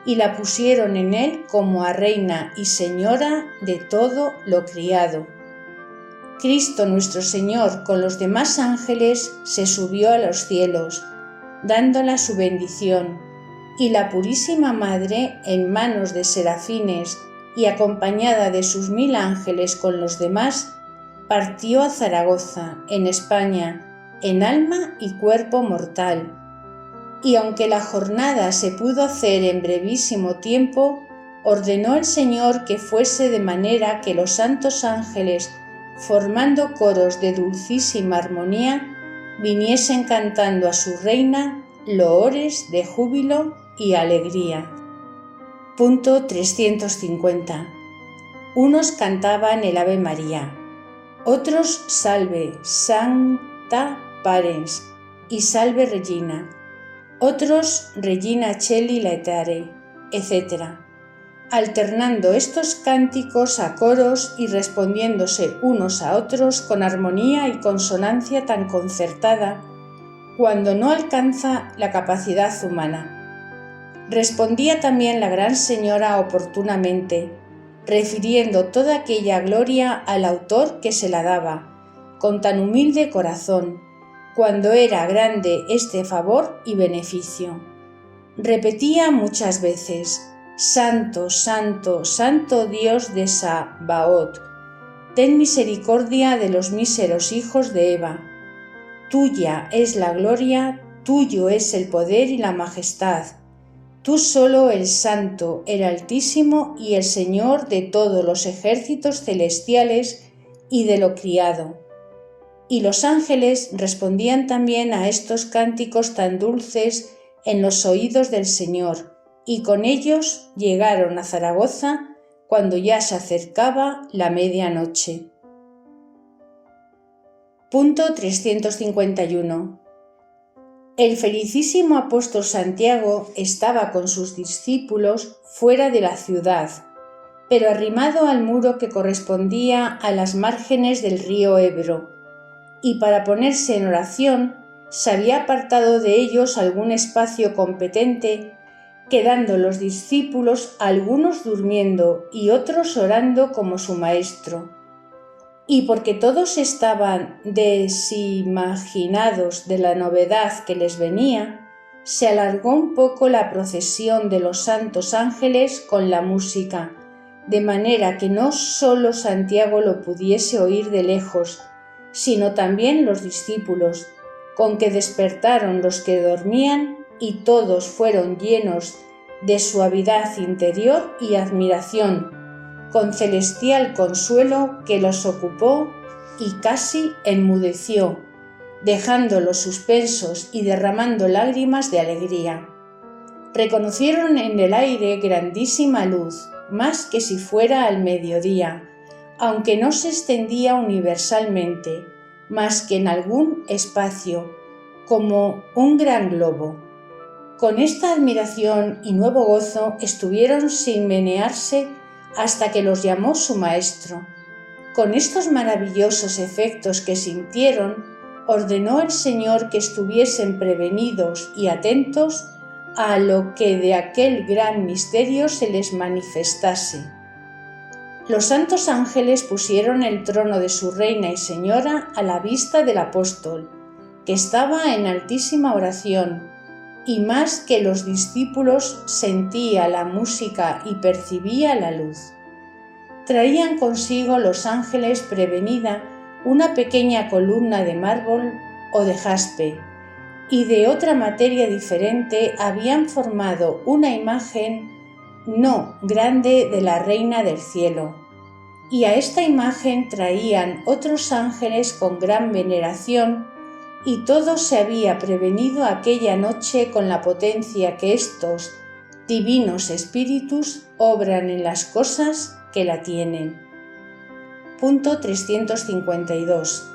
y la pusieron en él como a reina y señora de todo lo criado. Cristo nuestro Señor con los demás ángeles se subió a los cielos, dándola su bendición, y la Purísima Madre, en manos de serafines y acompañada de sus 1000 ángeles con los demás, partió a Zaragoza, en España, en alma y cuerpo mortal. Y aunque la jornada se pudo hacer en brevísimo tiempo, ordenó el Señor que fuese de manera que los santos ángeles, formando coros de dulcísima armonía, viniesen cantando a su reina loores de júbilo y alegría. Punto 350. Unos cantaban el Ave María, otros Salve, Sancta Parens y Salve Regina, otros Regina Celi Laetare, etc., alternando estos cánticos a coros y respondiéndose unos a otros con armonía y consonancia tan concertada, cuando no alcanza la capacidad humana. Respondía también la Gran Señora oportunamente, refiriendo toda aquella gloria al autor que se la daba, con tan humilde corazón, cuando era grande este favor y beneficio. Repetía muchas veces: Santo, Santo, Santo Dios de Sabaoth, ten misericordia de los míseros hijos de Eva. Tuya es la gloria, tuyo es el poder y la majestad. Tú solo el Santo, el Altísimo y el Señor de todos los ejércitos celestiales y de lo criado. Y los ángeles respondían también a estos cánticos tan dulces en los oídos del Señor, y con ellos llegaron a Zaragoza cuando ya se acercaba la medianoche. Punto 351. El felicísimo apóstol Santiago estaba con sus discípulos fuera de la ciudad, pero arrimado al muro que correspondía a las márgenes del río Ebro, y para ponerse en oración se había apartado de ellos algún espacio competente, quedando los discípulos algunos durmiendo y otros orando como su maestro. Y porque todos estaban desimaginados de la novedad que les venía, se alargó un poco la procesión de los santos ángeles con la música, de manera que no solo Santiago lo pudiese oír de lejos, sino también los discípulos, con que despertaron los que dormían y todos fueron llenos de suavidad interior y admiración, con celestial consuelo que los ocupó y casi enmudeció, dejándolos suspensos y derramando lágrimas de alegría. Reconocieron en el aire grandísima luz, más que si fuera al mediodía, aunque no se extendía universalmente, más que en algún espacio, como un gran globo. Con esta admiración y nuevo gozo estuvieron sin menearse hasta que los llamó su maestro. Con estos maravillosos efectos que sintieron, ordenó el Señor que estuviesen prevenidos y atentos a lo que de aquel gran misterio se les manifestase. Los santos ángeles pusieron el trono de su reina y señora a la vista del apóstol, que estaba en altísima oración, y más que los discípulos sentía la música y percibía la luz. Traían consigo los ángeles prevenida una pequeña columna de mármol o de jaspe, y de otra materia diferente habían formado una imagen no grande de la Reina del Cielo, y a esta imagen traían otros ángeles con gran veneración, y todo se había prevenido aquella noche con la potencia que estos divinos espíritus obran en las cosas que la tienen. Punto 352.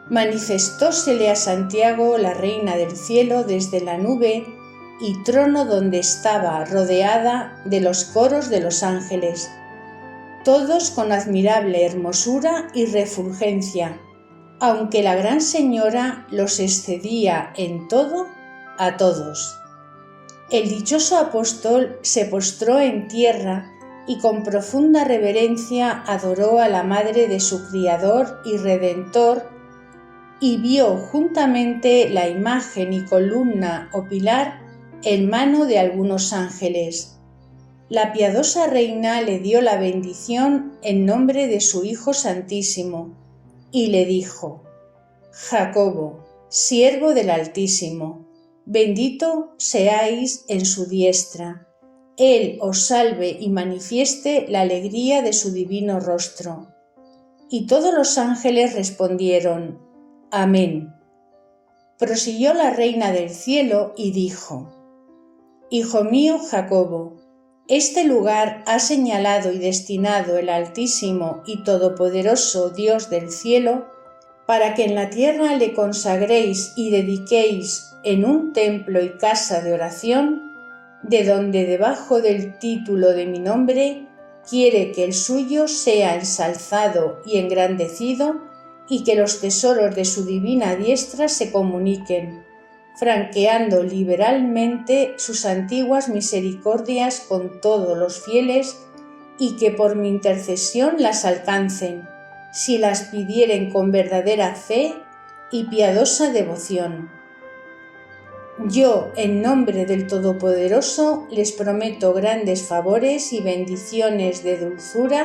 Manifestósele a Santiago la Reina del Cielo desde la nube y trono donde estaba rodeada de los coros de los ángeles, todos con admirable hermosura y refulgencia, aunque la Gran Señora los excedía en todo a todos. El dichoso apóstol se postró en tierra y con profunda reverencia adoró a la Madre de su Criador y Redentor, y vio juntamente la imagen y columna o pilar en mano de algunos ángeles. La piadosa reina le dio la bendición en nombre de su Hijo Santísimo, y le dijo: Jacobo, siervo del Altísimo, bendito seáis en su diestra. Él os salve y manifieste la alegría de su divino rostro. Y todos los ángeles respondieron: Amén. Prosiguió la Reina del Cielo y dijo: Hijo mío Jacobo, este lugar ha señalado y destinado el Altísimo y Todopoderoso Dios del cielo, para que en la tierra le consagréis y dediquéis en un templo y casa de oración, de donde debajo del título de mi nombre quiere que el suyo sea ensalzado y engrandecido, y que los tesoros de su divina diestra se comuniquen, franqueando liberalmente sus antiguas misericordias con todos los fieles, y que por mi intercesión las alcancen, si las pidieren con verdadera fe y piadosa devoción. Yo, en nombre del Todopoderoso, les prometo grandes favores y bendiciones de dulzura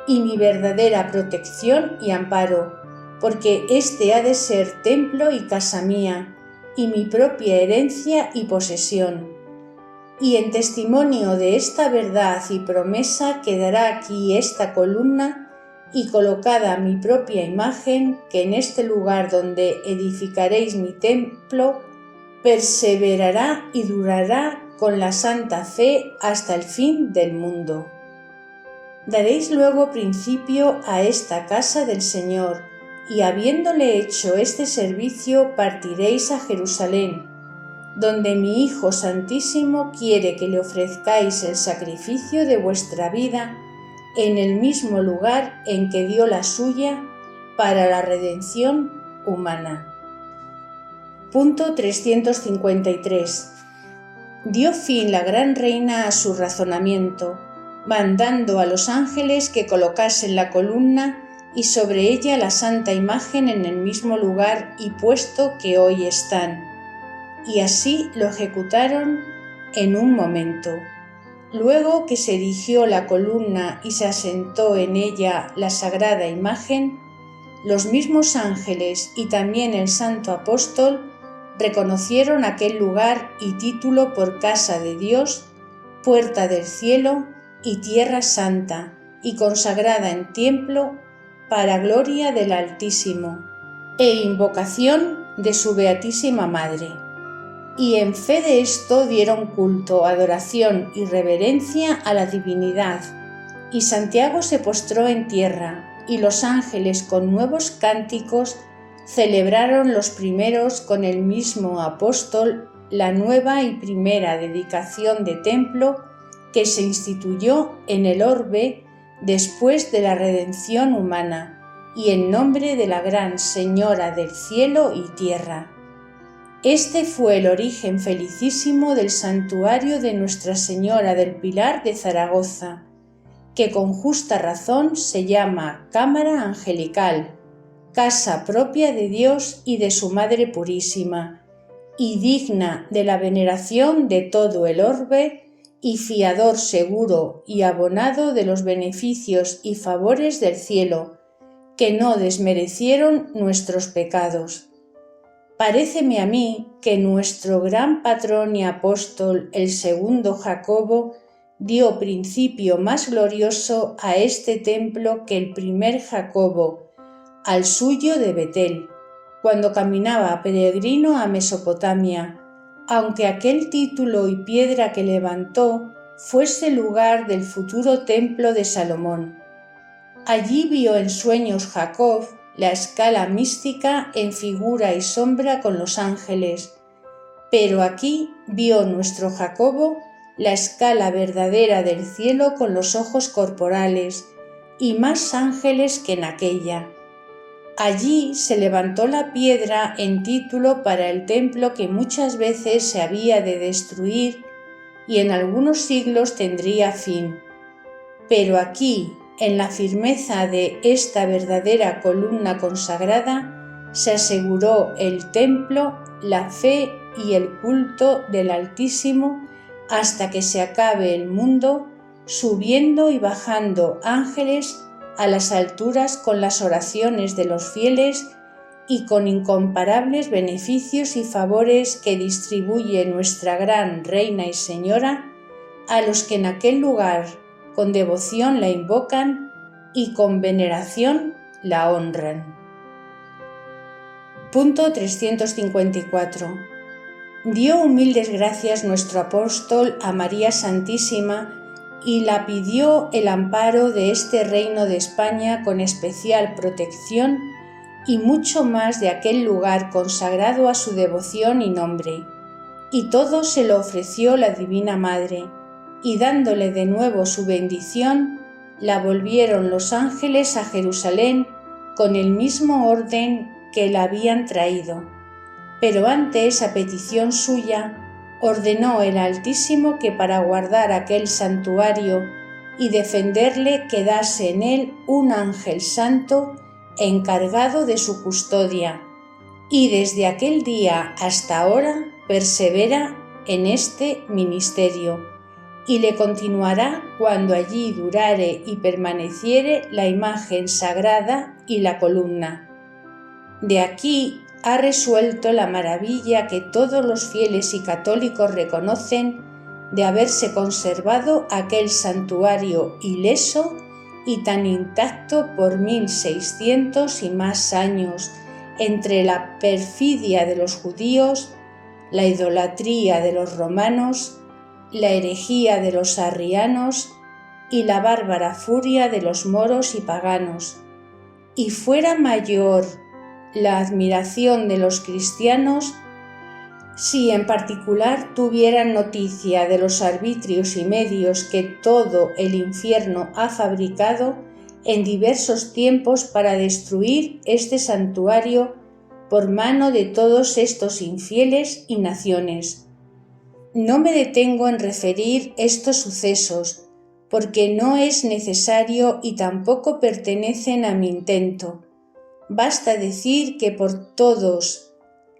y mi verdadera protección y amparo, porque este ha de ser templo y casa mía, y mi propia herencia y posesión. Y en testimonio de esta verdad y promesa quedará aquí esta columna y colocada mi propia imagen, que en este lugar donde edificaréis mi templo perseverará y durará con la santa fe hasta el fin del mundo. Daréis luego principio a esta casa del Señor, y habiéndole hecho este servicio partiréis a Jerusalén, donde mi Hijo Santísimo quiere que le ofrezcáis el sacrificio de vuestra vida en el mismo lugar en que dio la suya para la redención humana. Punto 353. Dio fin la gran reina a su razonamiento, mandando a los ángeles que colocasen la columna y sobre ella la santa imagen en el mismo lugar y puesto que hoy están. Y así lo ejecutaron en un momento. Luego que se erigió la columna y se asentó en ella la sagrada imagen, los mismos ángeles y también el santo apóstol reconocieron aquel lugar y título por casa de Dios, puerta del cielo y tierra santa, y consagrada en templo para gloria del Altísimo, e invocación de su Beatísima Madre. Y en fe de esto dieron culto, adoración y reverencia a la divinidad. Y Santiago se postró en tierra, y los ángeles con nuevos cánticos celebraron los primeros con el mismo apóstol la nueva y primera dedicación de templo que se instituyó en el orbe después de la redención humana, y en nombre de la Gran Señora del cielo y tierra. Este fue el origen felicísimo del santuario de Nuestra Señora del Pilar de Zaragoza, que con justa razón se llama Cámara Angelical, casa propia de Dios y de su Madre Purísima, y digna de la veneración de todo el orbe, y fiador seguro y abonado de los beneficios y favores del cielo, que no desmerecieron nuestros pecados. Paréceme a mí que nuestro gran patrón y apóstol, el segundo Jacobo, dio principio más glorioso a este templo que el primer Jacobo, al suyo de Betel, cuando caminaba peregrino a Mesopotamia, aunque aquel título y piedra que levantó fuese lugar del futuro templo de Salomón. Allí vio en sueños Jacob la escala mística en figura y sombra con los ángeles, pero aquí vio nuestro Jacobo la escala verdadera del cielo con los ojos corporales, y más ángeles que en aquella. Allí se levantó la piedra en título para el templo que muchas veces se había de destruir y en algunos siglos tendría fin. Pero aquí, en la firmeza de esta verdadera columna consagrada, se aseguró el templo, la fe y el culto del Altísimo hasta que se acabe el mundo, subiendo y bajando ángeles a las alturas con las oraciones de los fieles y con incomparables beneficios y favores que distribuye nuestra gran Reina y Señora a los que en aquel lugar con devoción la invocan y con veneración la honran. Punto 354. Dio humildes gracias nuestro apóstol a María Santísima y la pidió el amparo de este reino de España con especial protección y mucho más de aquel lugar consagrado a su devoción y nombre. Y todo se lo ofreció la Divina Madre, y dándole de nuevo su bendición, la volvieron los ángeles a Jerusalén con el mismo orden que la habían traído. Pero ante esa petición suya, ordenó el Altísimo que para guardar aquel santuario y defenderle quedase en él un ángel santo encargado de su custodia, y desde aquel día hasta ahora persevera en este ministerio, y le continuará cuando allí durare y permaneciere la imagen sagrada y la columna. De aquí ha resuelto la maravilla que todos los fieles y católicos reconocen de haberse conservado aquel santuario ileso y tan intacto por 1600 y más años entre la perfidia de los judíos, la idolatría de los romanos, la herejía de los arrianos y la bárbara furia de los moros y paganos, y fuera mayor la admiración de los cristianos si en particular tuvieran noticia de los arbitrios y medios que todo el infierno ha fabricado en diversos tiempos para destruir este santuario por mano de todos estos infieles y naciones. No me detengo en referir estos sucesos, porque no es necesario y tampoco pertenecen a mi intento. Basta decir que por todos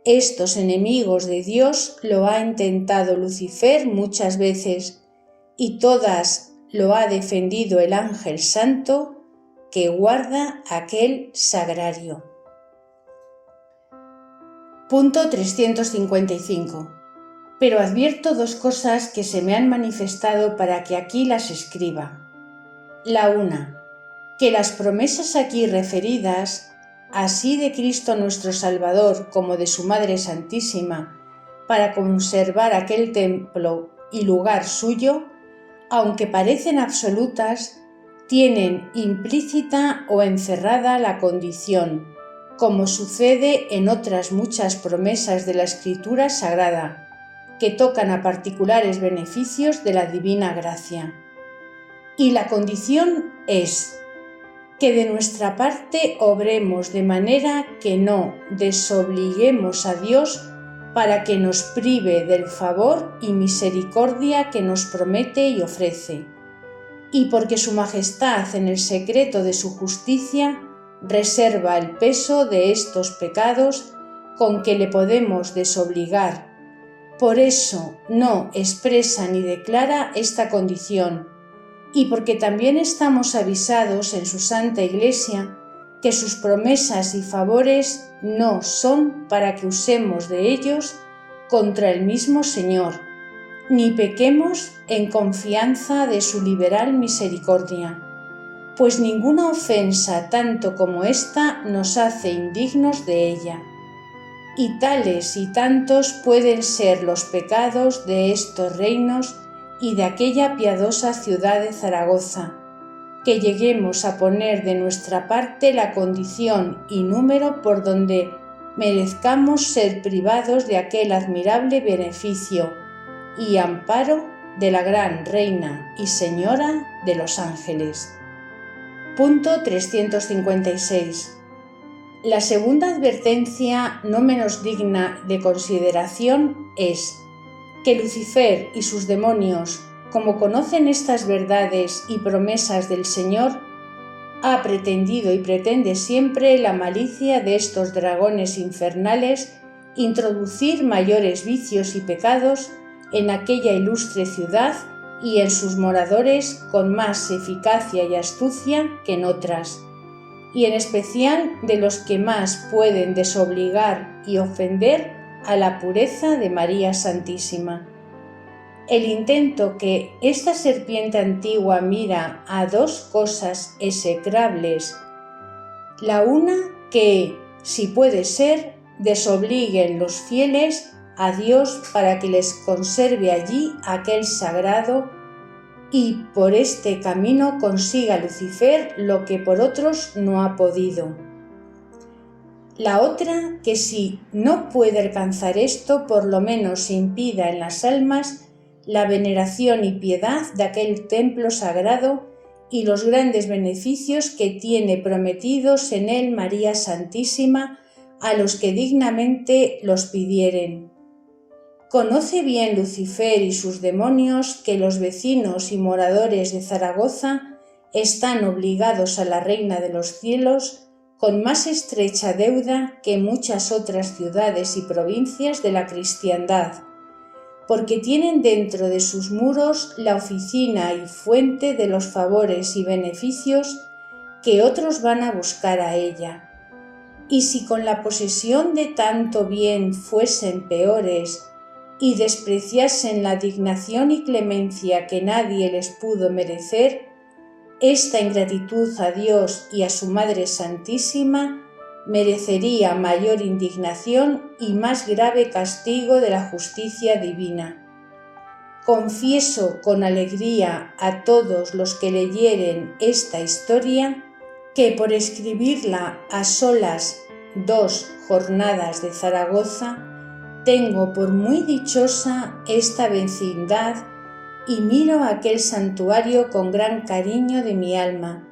estos enemigos de Dios lo ha intentado Lucifer muchas veces, y todas lo ha defendido el ángel santo que guarda aquel sagrario. Punto 355. Pero advierto dos cosas que se me han manifestado para que aquí las escriba. La una, que las promesas aquí referidas, así de Cristo nuestro Salvador como de su Madre Santísima, para conservar aquel templo y lugar suyo, aunque parecen absolutas, tienen implícita o encerrada la condición, como sucede en otras muchas promesas de la Escritura Sagrada, que tocan a particulares beneficios de la divina gracia. Y la condición es que de nuestra parte obremos de manera que no desobliguemos a Dios para que nos prive del favor y misericordia que nos promete y ofrece, y porque su majestad en el secreto de su justicia reserva el peso de estos pecados con que le podemos desobligar. Por eso no expresa ni declara esta condición, y porque también estamos avisados en su Santa Iglesia que sus promesas y favores no son para que usemos de ellos contra el mismo Señor, ni pequemos en confianza de su liberal misericordia, pues ninguna ofensa tanto como esta nos hace indignos de ella. Y tales y tantos pueden ser los pecados de estos reinos y de aquella piadosa ciudad de Zaragoza, que lleguemos a poner de nuestra parte la condición y número por donde merezcamos ser privados de aquel admirable beneficio y amparo de la gran Reina y Señora de los ángeles. Punto 356. La segunda advertencia, no menos digna de consideración, es que Lucifer y sus demonios, como conocen estas verdades y promesas del Señor, ha pretendido y pretende siempre la malicia de estos dragones infernales introducir mayores vicios y pecados en aquella ilustre ciudad y en sus moradores con más eficacia y astucia que en otras, y en especial de los que más pueden desobligar y ofender a la pureza de María Santísima. El intento que esta serpiente antigua mira a dos cosas execrables, la una que, si puede ser, desobliguen los fieles a Dios para que les conserve allí aquel sagrado y por este camino consiga Lucifer lo que por otros no ha podido. La otra, que si no puede alcanzar esto, por lo menos impida en las almas la veneración y piedad de aquel templo sagrado y los grandes beneficios que tiene prometidos en él María Santísima a los que dignamente los pidieren. Conoce bien Lucifer y sus demonios que los vecinos y moradores de Zaragoza están obligados a la Reina de los Cielos con más estrecha deuda que muchas otras ciudades y provincias de la cristiandad, porque tienen dentro de sus muros la oficina y fuente de los favores y beneficios que otros van a buscar a ella. Y si con la posesión de tanto bien fuesen peores y despreciasen la dignación y clemencia que nadie les pudo merecer, esta ingratitud a Dios y a su Madre Santísima merecería mayor indignación y más grave castigo de la justicia divina. Confieso con alegría a todos los que leyeren esta historia que por escribirla a solas 2 jornadas de Zaragoza, tengo por muy dichosa esta vecindad y miro aquel santuario con gran cariño de mi alma,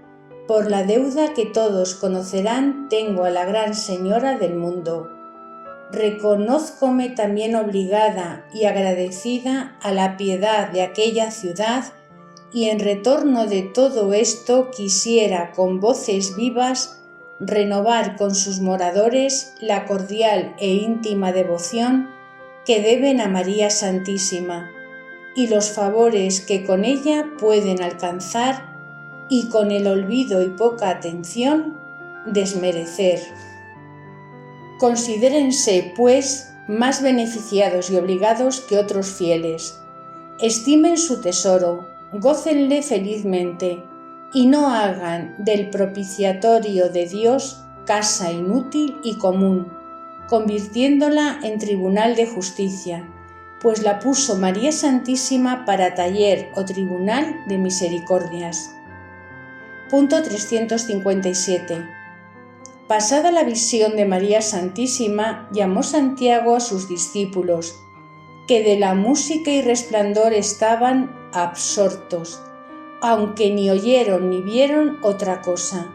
por la deuda que todos conocerán tengo a la gran Señora del mundo. Reconózcome también obligada y agradecida a la piedad de aquella ciudad y en retorno de todo esto quisiera con voces vivas renovar con sus moradores la cordial e íntima devoción que deben a María Santísima y los favores que con ella pueden alcanzar y con el olvido y poca atención desmerecer. Considérense, pues, más beneficiados y obligados que otros fieles. Estimen su tesoro, gócenle felizmente, y no hagan del propiciatorio de Dios casa inútil y común, convirtiéndola en tribunal de justicia, pues la puso María Santísima para taller o tribunal de misericordias. Punto 357. Pasada la visión de María Santísima, llamó Santiago a sus discípulos, que de la música y resplandor estaban absortos, aunque ni oyeron ni vieron otra cosa.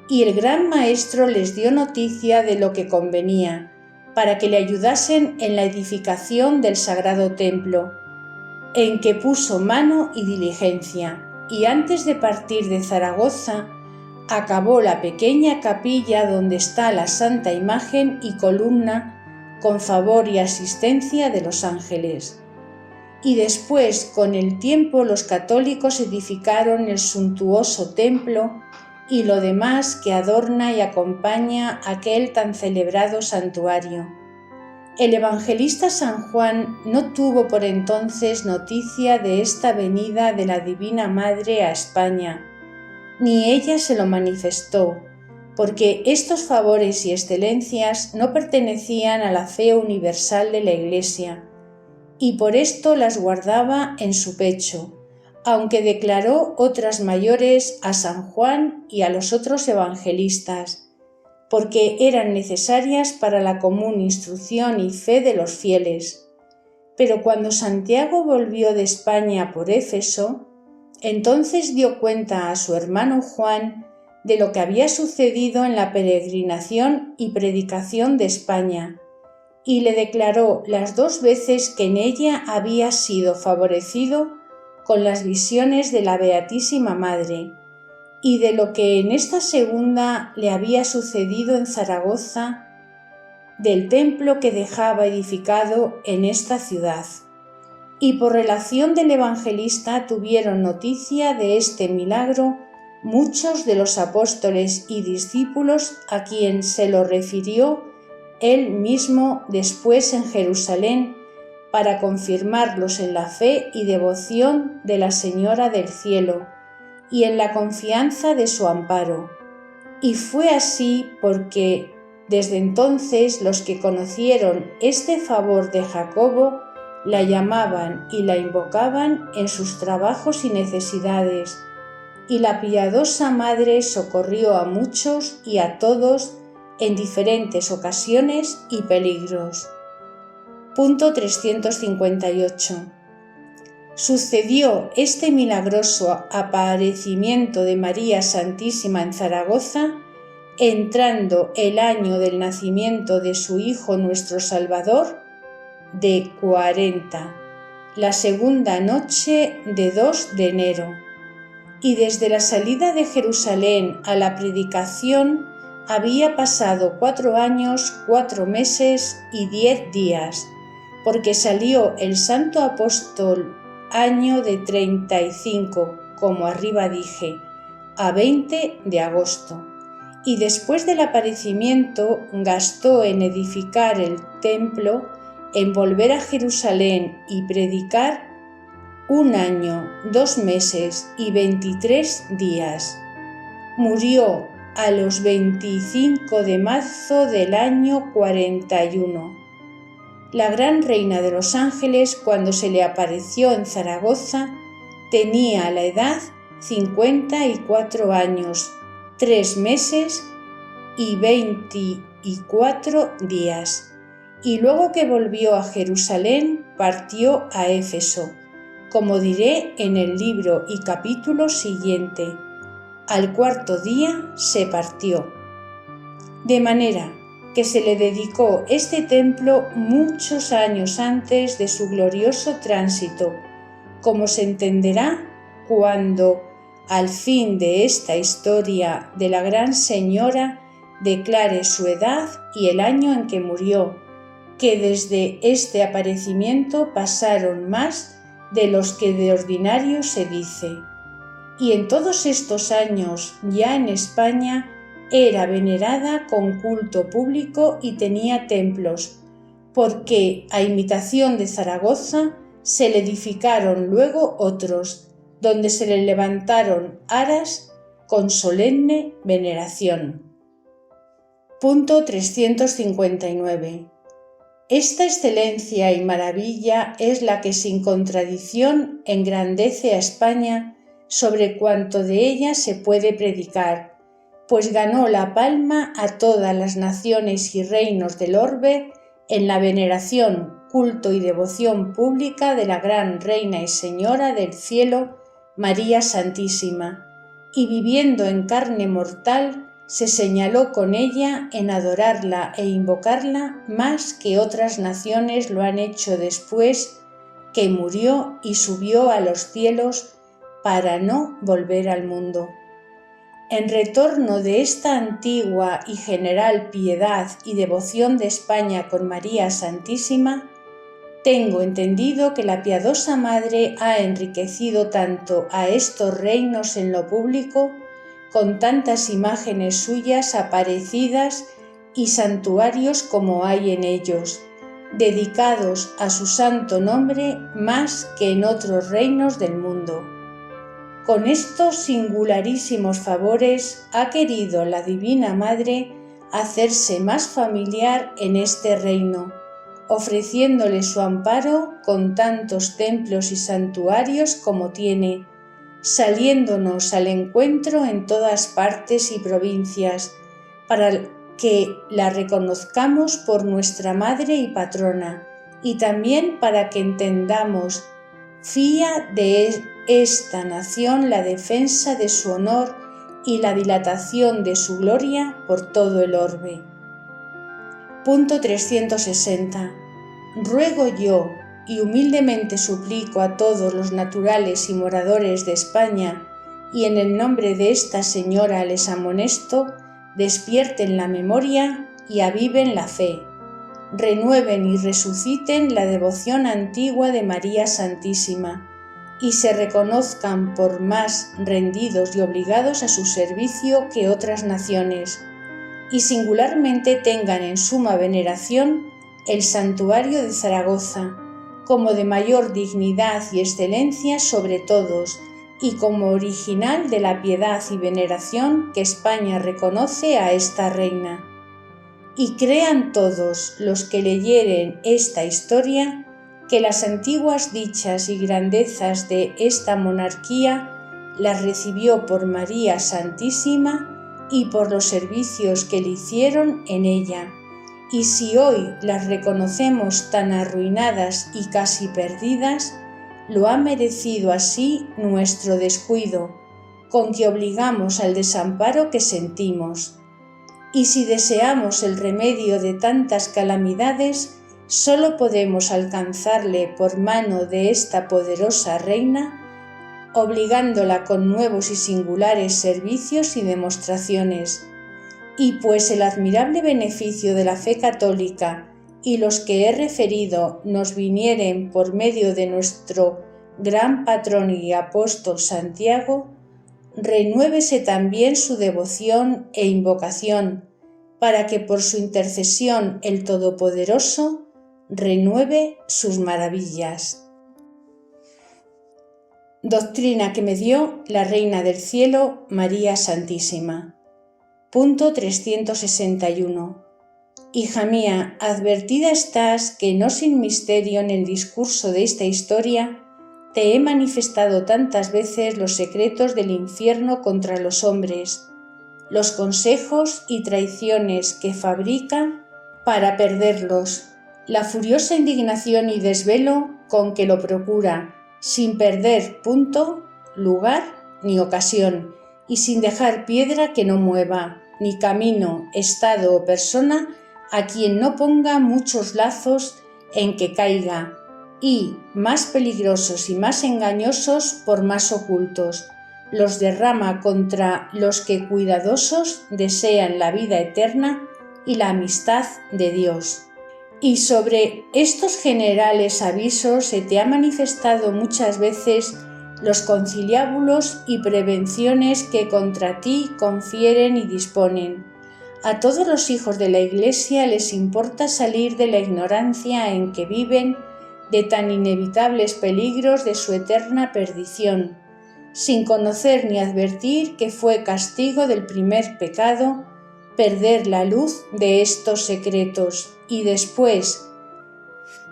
Y el gran maestro les dio noticia de lo que convenía, para que le ayudasen en la edificación del sagrado templo, en que puso mano y diligencia, y antes de partir de Zaragoza, acabó la pequeña capilla donde está la Santa Imagen y columna, con favor y asistencia de los ángeles. Y después, con el tiempo, los católicos edificaron el suntuoso templo y lo demás que adorna y acompaña aquel tan celebrado santuario. El evangelista San Juan no tuvo por entonces noticia de esta venida de la Divina Madre a España, ni ella se lo manifestó, porque estos favores y excelencias no pertenecían a la fe universal de la Iglesia, y por esto las guardaba en su pecho, aunque declaró otras mayores a San Juan y a los otros evangelistas, porque eran necesarias para la común instrucción y fe de los fieles. Pero cuando Santiago volvió de España por Éfeso, entonces dio cuenta a su hermano Juan de lo que había sucedido en la peregrinación y predicación de España, y le declaró las 2 veces que en ella había sido favorecido con las visiones de la Beatísima Madre, y de lo que en esta segunda le había sucedido en Zaragoza, del templo que dejaba edificado en esta ciudad. Y por relación del evangelista tuvieron noticia de este milagro muchos de los apóstoles y discípulos a quien se lo refirió él mismo después en Jerusalén, para confirmarlos en la fe y devoción de la Señora del Cielo y en la confianza de su amparo. Y fue así porque desde entonces los que conocieron este favor de Jacobo la llamaban y la invocaban en sus trabajos y necesidades, y la piadosa Madre socorrió a muchos y a todos en diferentes ocasiones y peligros. Punto 358. Sucedió este milagroso aparecimiento de María Santísima en Zaragoza, entrando el año del nacimiento de su Hijo nuestro Salvador, de 40, la segunda noche de 2 de enero. Y desde la salida de Jerusalén a la predicación había pasado 4 años, 4 meses y 10 días, porque salió el santo apóstol año de 35, como arriba dije, a 20 de agosto. Y después del aparecimiento gastó en edificar el templo, en volver a Jerusalén y predicar 1 año, 2 meses y 23 días. Murió a los 25 de marzo del año 41. La gran reina de los ángeles, cuando se le apareció en Zaragoza, tenía la edad 54 años, 3 meses y 24 días. Y luego que volvió a Jerusalén, partió a Éfeso, como diré en el libro y capítulo siguiente. Al 4º día se partió. De manera que se le dedicó este templo muchos años antes de su glorioso tránsito, como se entenderá cuando, al fin de esta historia de la Gran Señora, declare su edad y el año en que murió, que desde este aparecimiento pasaron más de los que de ordinario se dice. Y en todos estos años, ya en España, era venerada con culto público y tenía templos, porque, a imitación de Zaragoza, se le edificaron luego otros, donde se le levantaron aras con solemne veneración. Punto 359. Esta excelencia y maravilla es la que sin contradicción engrandece a España sobre cuanto de ella se puede predicar, pues ganó la palma a todas las naciones y reinos del orbe en la veneración, culto y devoción pública de la gran Reina y Señora del Cielo, María Santísima, y viviendo en carne mortal, se señaló con ella en adorarla e invocarla más que otras naciones lo han hecho después que murió y subió a los cielos para no volver al mundo. En retorno de esta antigua y general piedad y devoción de España con María Santísima, tengo entendido que la piadosa Madre ha enriquecido tanto a estos reinos en lo público, con tantas imágenes suyas aparecidas y santuarios como hay en ellos, dedicados a su santo nombre más que en otros reinos del mundo. Con estos singularísimos favores ha querido la Divina Madre hacerse más familiar en este reino, ofreciéndole su amparo con tantos templos y santuarios como tiene, saliéndonos al encuentro en todas partes y provincias, para que la reconozcamos por nuestra Madre y Patrona, y también para que entendamos, fía de esta nación, la defensa de su honor y la dilatación de su gloria por todo el orbe. Punto 360. Ruego yo, y humildemente suplico a todos los naturales y moradores de España, y en el nombre de esta Señora les amonesto, despierten la memoria y aviven la fe, renueven y resuciten la devoción antigua de María Santísima, y se reconozcan por más rendidos y obligados a su servicio que otras naciones, y singularmente tengan en suma veneración el santuario de Zaragoza, como de mayor dignidad y excelencia sobre todos, y como original de la piedad y veneración que España reconoce a esta reina. Y crean todos los que leyeren esta historia que las antiguas dichas y grandezas de esta monarquía las recibió por María Santísima y por los servicios que le hicieron en ella, y si hoy las reconocemos tan arruinadas y casi perdidas, lo ha merecido así nuestro descuido, con que obligamos al desamparo que sentimos. Y si deseamos el remedio de tantas calamidades, solo podemos alcanzarle por mano de esta poderosa reina, obligándola con nuevos y singulares servicios y demostraciones. Y pues el admirable beneficio de la fe católica y los que he referido nos vinieren por medio de nuestro gran patrón y apóstol Santiago, renuévese también su devoción e invocación, para que por su intercesión el Todopoderoso renueve sus maravillas. Doctrina que me dio la Reina del Cielo, María Santísima. Punto 361. Hija mía, advertida estás que no sin misterio en el discurso de esta historia te he manifestado tantas veces los secretos del infierno contra los hombres, los consejos y traiciones que fabrican para perderlos, la furiosa indignación y desvelo con que lo procura, sin perder punto, lugar ni ocasión, y sin dejar piedra que no mueva, ni camino, estado o persona a quien no ponga muchos lazos en que caiga, y, más peligrosos y más engañosos por más ocultos, los derrama contra los que cuidadosos desean la vida eterna y la amistad de Dios. Y sobre estos generales avisos se te ha manifestado muchas veces los conciliábulos y prevenciones que contra ti confieren y disponen. A todos los hijos de la Iglesia les importa salir de la ignorancia en que viven de tan inevitables peligros de su eterna perdición, sin conocer ni advertir que fue castigo del primer pecado perder la luz de estos secretos, y después,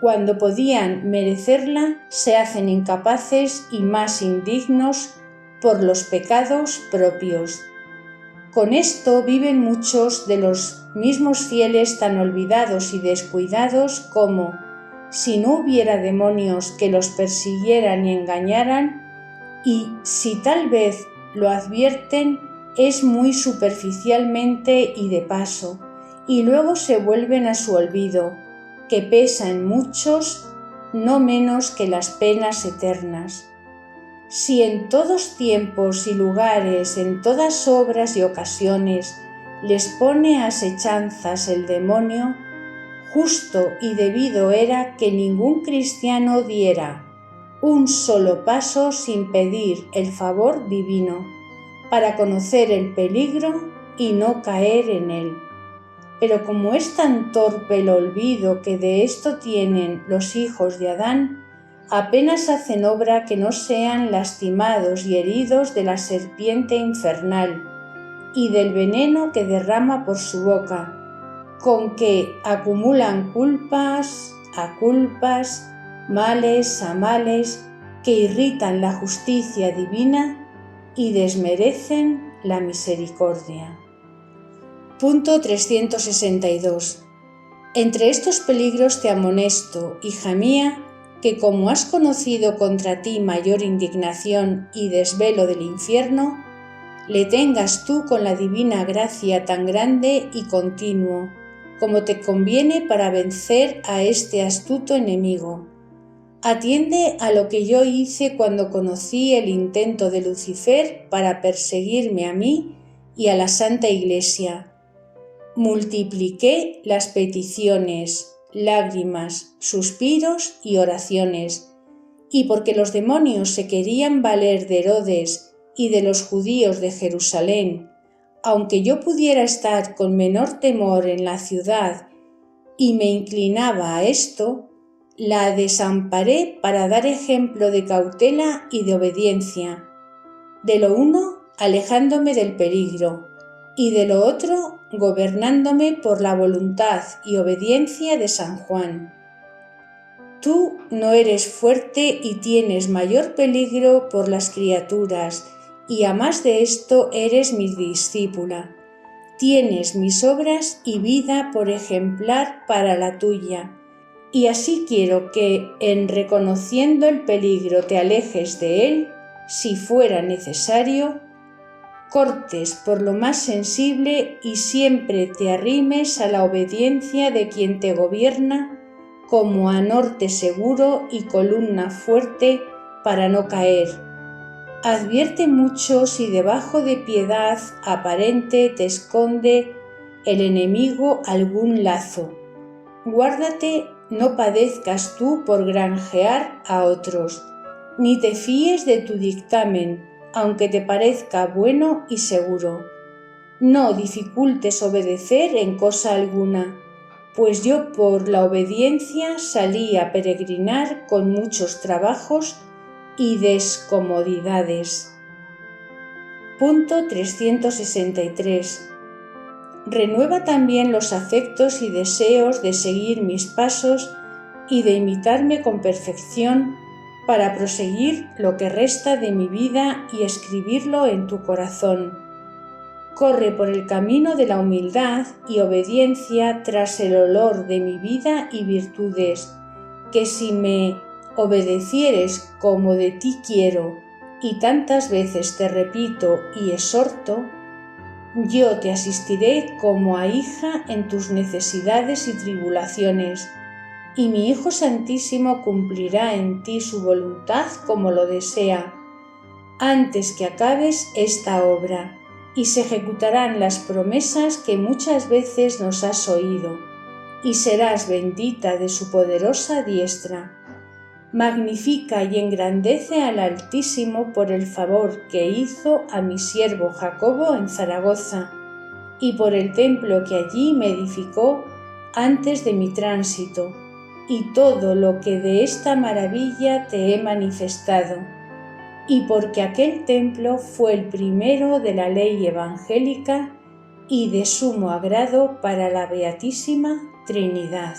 cuando podían merecerla, se hacen incapaces y más indignos por los pecados propios. Con esto viven muchos de los mismos fieles tan olvidados y descuidados como, si no hubiera demonios que los persiguieran y engañaran, y si tal vez lo advierten, es muy superficialmente y de paso, y luego se vuelven a su olvido, que pesa en muchos no menos que las penas eternas. Si en todos tiempos y lugares, en todas obras y ocasiones, les pone asechanzas el demonio, justo y debido era que ningún cristiano diera un solo paso sin pedir el favor divino, para conocer el peligro y no caer en él. Pero como es tan torpe el olvido que de esto tienen los hijos de Adán, apenas hacen obra que no sean lastimados y heridos de la serpiente infernal y del veneno que derrama por su boca, con que acumulan culpas a culpas, males a males, que irritan la justicia divina y desmerecen la misericordia. Punto 362. Entre estos peligros te amonesto, hija mía, que como has conocido contra ti mayor indignación y desvelo del infierno, le tengas tú con la divina gracia tan grande y continuo, como te conviene para vencer a este astuto enemigo. Atiende a lo que yo hice cuando conocí el intento de Lucifer para perseguirme a mí y a la Santa Iglesia. Multipliqué las peticiones, lágrimas, suspiros y oraciones, y porque los demonios se querían valer de Herodes y de los judíos de Jerusalén, aunque yo pudiera estar con menor temor en la ciudad y me inclinaba a esto, la desamparé para dar ejemplo de cautela y de obediencia, de lo uno alejándome del peligro, y de lo otro gobernándome por la voluntad y obediencia de San Juan. Tú no eres fuerte y tienes mayor peligro por las criaturas, y a más de esto eres mi discípula. Tienes mis obras y vida por ejemplar para la tuya, y así quiero que, en reconociendo el peligro, te alejes de él, si fuera necesario, cortes por lo más sensible y siempre te arrimes a la obediencia de quien te gobierna como a norte seguro y columna fuerte para no caer. Advierte mucho si debajo de piedad aparente te esconde el enemigo algún lazo. Guárdate, no padezcas tú por granjear a otros, ni te fíes de tu dictamen, aunque te parezca bueno y seguro. No dificultes obedecer en cosa alguna, pues yo por la obediencia salí a peregrinar con muchos trabajos y descomodidades. Punto 363. Renueva también los afectos y deseos de seguir mis pasos y de imitarme con perfección para proseguir lo que resta de mi vida y escribirlo en tu corazón. Corre por el camino de la humildad y obediencia tras el olor de mi vida y virtudes, que si me obedecieres como de ti quiero y tantas veces te repito y exhorto, yo te asistiré como a hija en tus necesidades y tribulaciones, y mi Hijo Santísimo cumplirá en ti su voluntad como lo desea, antes que acabes esta obra, y se ejecutarán las promesas que muchas veces nos has oído, y serás bendita de su poderosa diestra. Magnifica y engrandece al Altísimo por el favor que hizo a mi siervo Jacobo en Zaragoza, y por el templo que allí me edificó antes de mi tránsito, y todo lo que de esta maravilla te he manifestado, y porque aquel templo fue el primero de la ley evangélica y de sumo agrado para la Beatísima Trinidad.